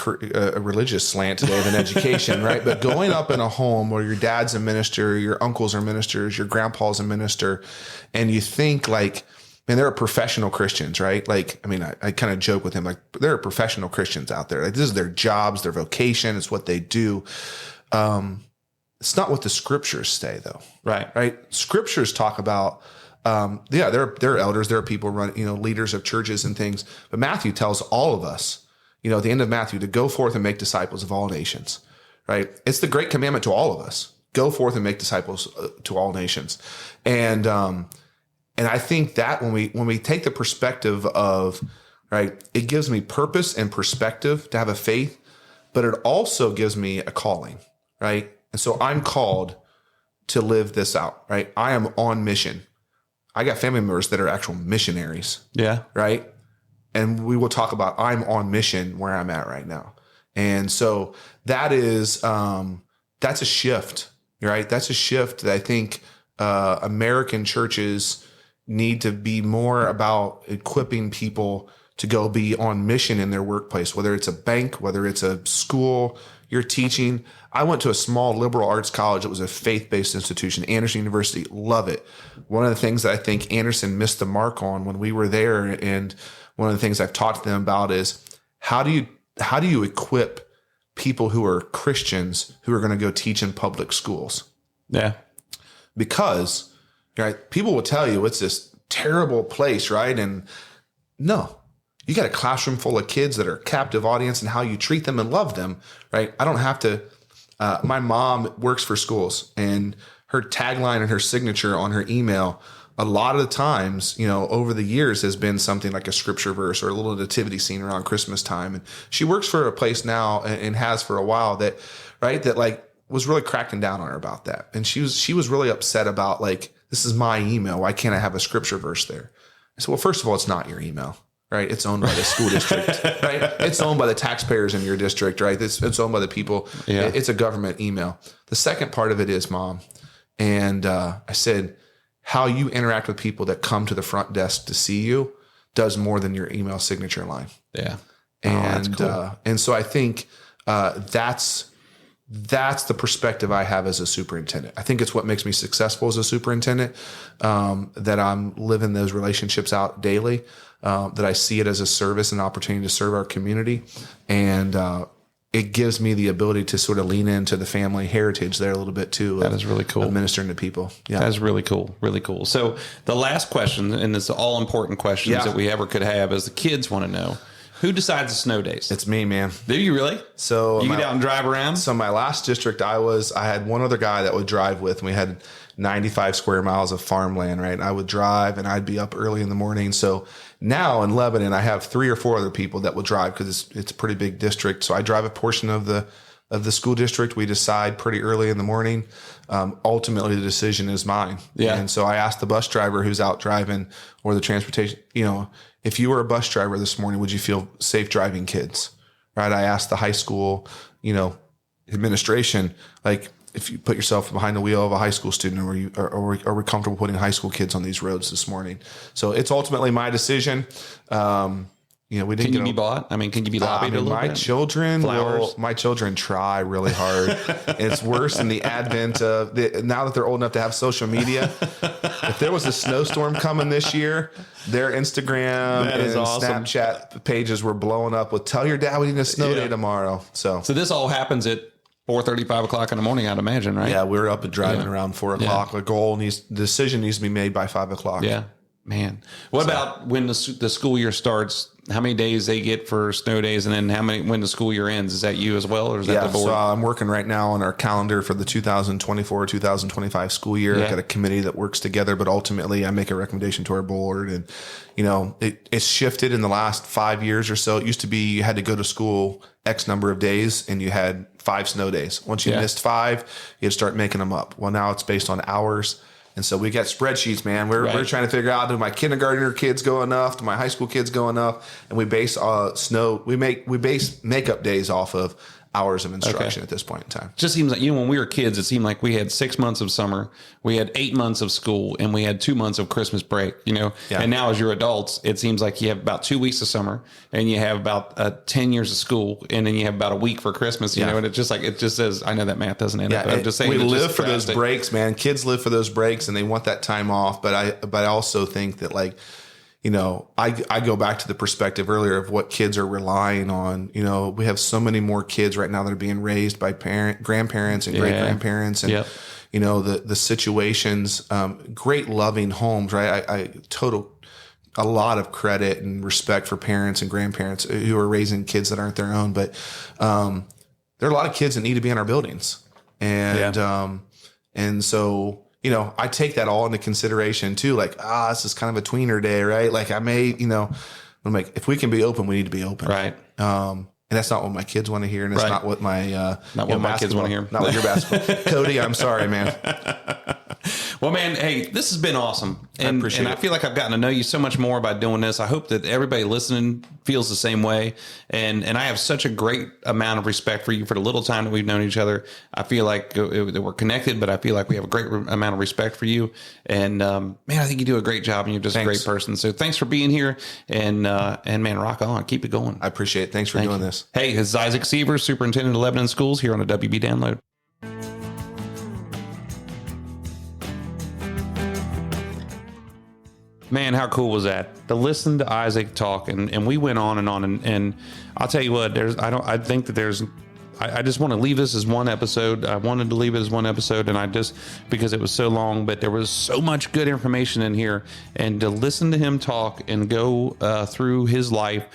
religious slant today than education, right? But going up in a home where your dad's a minister, your uncles are ministers, your grandpa's a minister, and you think like, man, there are professional Christians, right? Like, I mean, I kind of joke with him, like, there are professional Christians out there. Like, this is their jobs, their vocation, it's what they do. It's not what the scriptures say, though. Right. Scriptures talk about, there are elders, there are people running, leaders of churches and things. But Matthew tells all of us, at the end of Matthew, to go forth and make disciples of all nations, right? It's the great commandment to all of us. Go forth and make disciples to all nations. And I think that when we take the perspective of, right, it gives me purpose and perspective to have a faith, but it also gives me a calling, right? And so I'm called to live this out, right? I am on mission. I got family members that are actual missionaries. Yeah. Right. And we will talk about, I'm on mission where I'm at right now. And so that is, that's a shift, right? That's a shift that I think, American churches need to be more about equipping people to go be on mission in their workplace, whether it's a bank, whether it's a school you're teaching. I went to a small liberal arts college. It was a faith-based institution, Anderson University. Love it. One of the things that I think Anderson missed the mark on when we were there, and one of the things I've talked to them about is how do you equip people who are Christians who are going to go teach in public schools? Yeah. Because, right, people will tell you it's this terrible place, right? And no. You got a classroom full of kids that are captive audience, and how you treat them and love them, right? I don't have to. My mom works for schools, and her tagline and her signature on her email, a lot of the times, over the years, has been something like a scripture verse or a little nativity scene around Christmas time. And she works for a place now, and has for a while, that like was really cracking down on her about that. And she was really upset about, like, this is my email. Why can't I have a scripture verse there? I said, well, first of all, it's not your email. Right. It's owned by the school district, right? It's owned by the taxpayers in your district, right? It's owned by the people. Yeah. It's a government email. The second part of it is, Mom. And I said, how you interact with people that come to the front desk to see you does more than your email signature line. Yeah. And, that's cool. And so I think, that's the perspective I have as a superintendent. I think it's what makes me successful as a superintendent, that I'm living those relationships out daily, that I see it as a service and opportunity to serve our community. And it gives me the ability to sort of lean into the family heritage there a little bit too. That is really cool. Ministering to people. Yeah. That's really cool. Really cool. So the last question, and it's all important questions that we ever could have, is the kids want to know, who decides the snow days? It's me, man. Do you really? So you get out and drive around? So my last district, I had one other guy that would drive with, and we had 95 square miles of farmland, right? And I would drive, and I'd be up early in the morning. So now in Lebanon, I have 3 or 4 other people that will drive, because it's a pretty big district. So I drive a portion of the school district. We decide pretty early in the morning. Ultimately, the decision is mine. Yeah. And so I asked the bus driver who's out driving, or the transportation, if you were a bus driver this morning, would you feel safe driving kids? Right. I asked the high school, administration, like, if you put yourself behind the wheel of a high school student, are we comfortable putting high school kids on these roads this morning? So it's ultimately my decision. We didn't. Can you be bought? I mean, can you be lobbied a little bit? My children try really hard. It's worse in the advent of now that they're old enough to have social media. If there was a snowstorm coming this year, their Instagram and awesome. Snapchat pages were blowing up with "Tell your dad we need a snow day tomorrow." So this all happens at 4:30, 5 o'clock in the morning, I'd imagine, right? Yeah, we're up and driving around 4 o'clock. The decision needs to be made by 5 o'clock. Yeah, man. What about when the school year starts? How many days they get for snow days, and then when the school year ends? Is that you as well, or is that the board? So I'm working right now on our calendar for the 2024-2025 school year. I've got a committee that works together, but ultimately I make a recommendation to our board. And, it's shifted in the last 5 years or so. It used to be you had to go to school X number of days, and you had 5 snow days. Once you missed 5, you had to start making them up. Well, now it's based on hours. And so we got spreadsheets, man. We're trying to figure out, do my kindergartner kids go enough? Do my high school kids go enough? And we base we base makeup days off of hours of instruction at this point in time. Just seems like, when we were kids, it seemed like we had 6 months of summer, we had 8 months of school, and we had 2 months of Christmas break, And now as you're adults, it seems like you have about 2 weeks of summer, and you have about 10 years of school, and then you have about a week for Christmas, and it's just like, it just says, I know that math doesn't end up, but I'm just saying. We live for those breaks, man. Kids live for those breaks, and they want that time off. But I also think that, like, I go back to the perspective earlier of what kids are relying on. We have so many more kids right now that are being raised by grandparents and great grandparents, and the situations, great loving homes, right? A lot of credit and respect for parents and grandparents who are raising kids that aren't their own, but there are a lot of kids that need to be in our buildings, and so. I take that all into consideration too. Like, this is kind of a tweener day, right? Like I'm like, if we can be open, we need to be open. Right. And that's not what my kids want to hear. And it's not what my, my kids want to hear. Not what your basketball. Cody, I'm sorry, man. Well, man, hey, this has been awesome. And I appreciate it. I feel like I've gotten to know you so much more by doing this. I hope that everybody listening feels the same way. And I have such a great amount of respect for you for the little time that we've known each other. I feel like that we're connected, but I feel like we have a great amount of respect for you. And man, I think you do a great job, and you're just a great person. So thanks for being here. And man, rock on. Keep it going. I appreciate it. Thanks for doing this. Hey, this is Isaac Seevers, Superintendent of Lebanon Schools, here on the WB Download. Man, how cool was that? To listen to Isaac talk, and we went on, and I'll tell you what, I just want to leave this as one episode. I wanted to leave it as one episode, and because it was so long, but there was so much good information in here, and to listen to him talk and go through his life,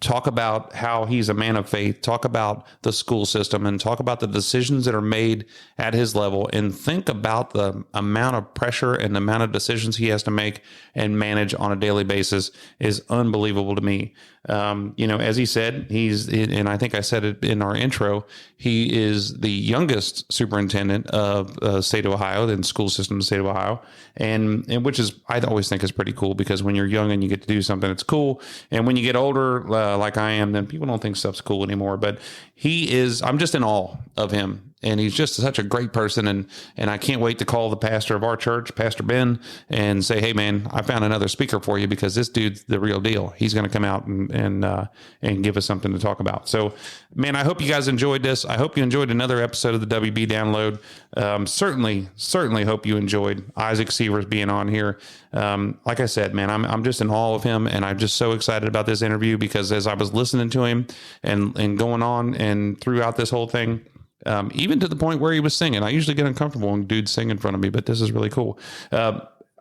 talk about how he's a man of faith, talk about the school system, and talk about the decisions that are made at his level, and think about the amount of pressure and the amount of decisions he has to make and manage on a daily basis is unbelievable to me. As he said, and I think I said it in our intro, he is the youngest superintendent of the state of Ohio, the school system of the state of Ohio. And which is, I always think is pretty cool, because when you're young and you get to do something, it's cool. And when you get older, like I am, then people don't think stuff's cool anymore, but I'm just in awe of him. and he's just such a great person. And I can't wait to call the pastor of our church, Pastor Ben, and say, hey man, I found another speaker for you, because this dude's the real deal. He's going to come out and give us something to talk about. So man, I hope you guys enjoyed this. I hope you enjoyed another episode of the WB Download. Certainly hope you enjoyed Isaac Seevers being on here. Like I said, man, I'm just in awe of him, and I'm just so excited about this interview, because as I was listening to him and going on and throughout this whole thing, even to the point where he was singing. I usually get uncomfortable when dudes sing in front of me, but this is really cool.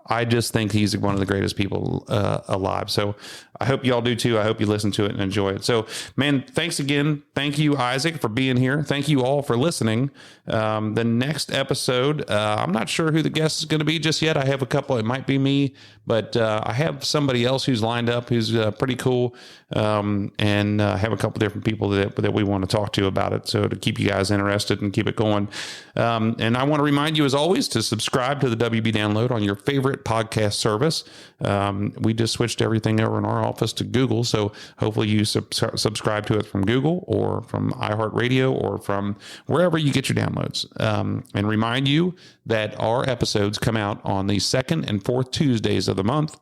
I just think he's one of the greatest people alive. So I hope you all do too. I hope you listen to it and enjoy it. So man, thanks again. Thank you, Isaac, for being here. Thank you all for listening. The next episode, I'm not sure who the guest is going to be just yet. I have a couple. It might be me, but I have somebody else who's lined up who's pretty cool, and have a couple different people that we want to talk to about it. So to keep you guys interested and keep it going. And I want to remind you, as always, to subscribe to the WB Download on your favorite podcast service. We just switched everything over in our office to Google, so hopefully you subscribe to it from Google or from iHeartRadio or from wherever you get your downloads. And remind you that our episodes come out on the second and fourth Tuesdays of the month.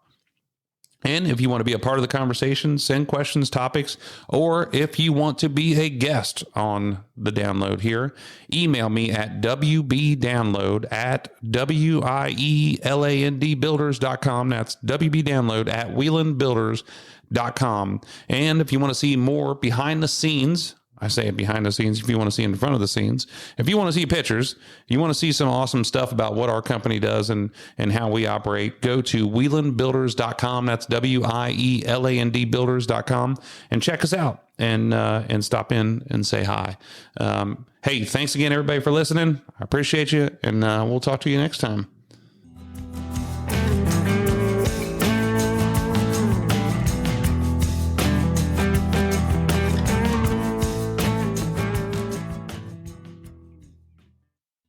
And if you want to be a part of the conversation, send questions, topics, or if you want to be a guest on the download here, email me at wbdownload@wielandbuilders.com. That's wbdownload@wielandbuilders.com. And if you want to see more behind the scenes, I say behind the scenes, if you want to see in front of the scenes, if you want to see pictures, you want to see some awesome stuff about what our company does and how we operate, go to wielandbuilders.com. That's WIELAND builders.com, and check us out and stop in and say hi. Hey, thanks again, everybody, for listening. I appreciate you, and we'll talk to you next time.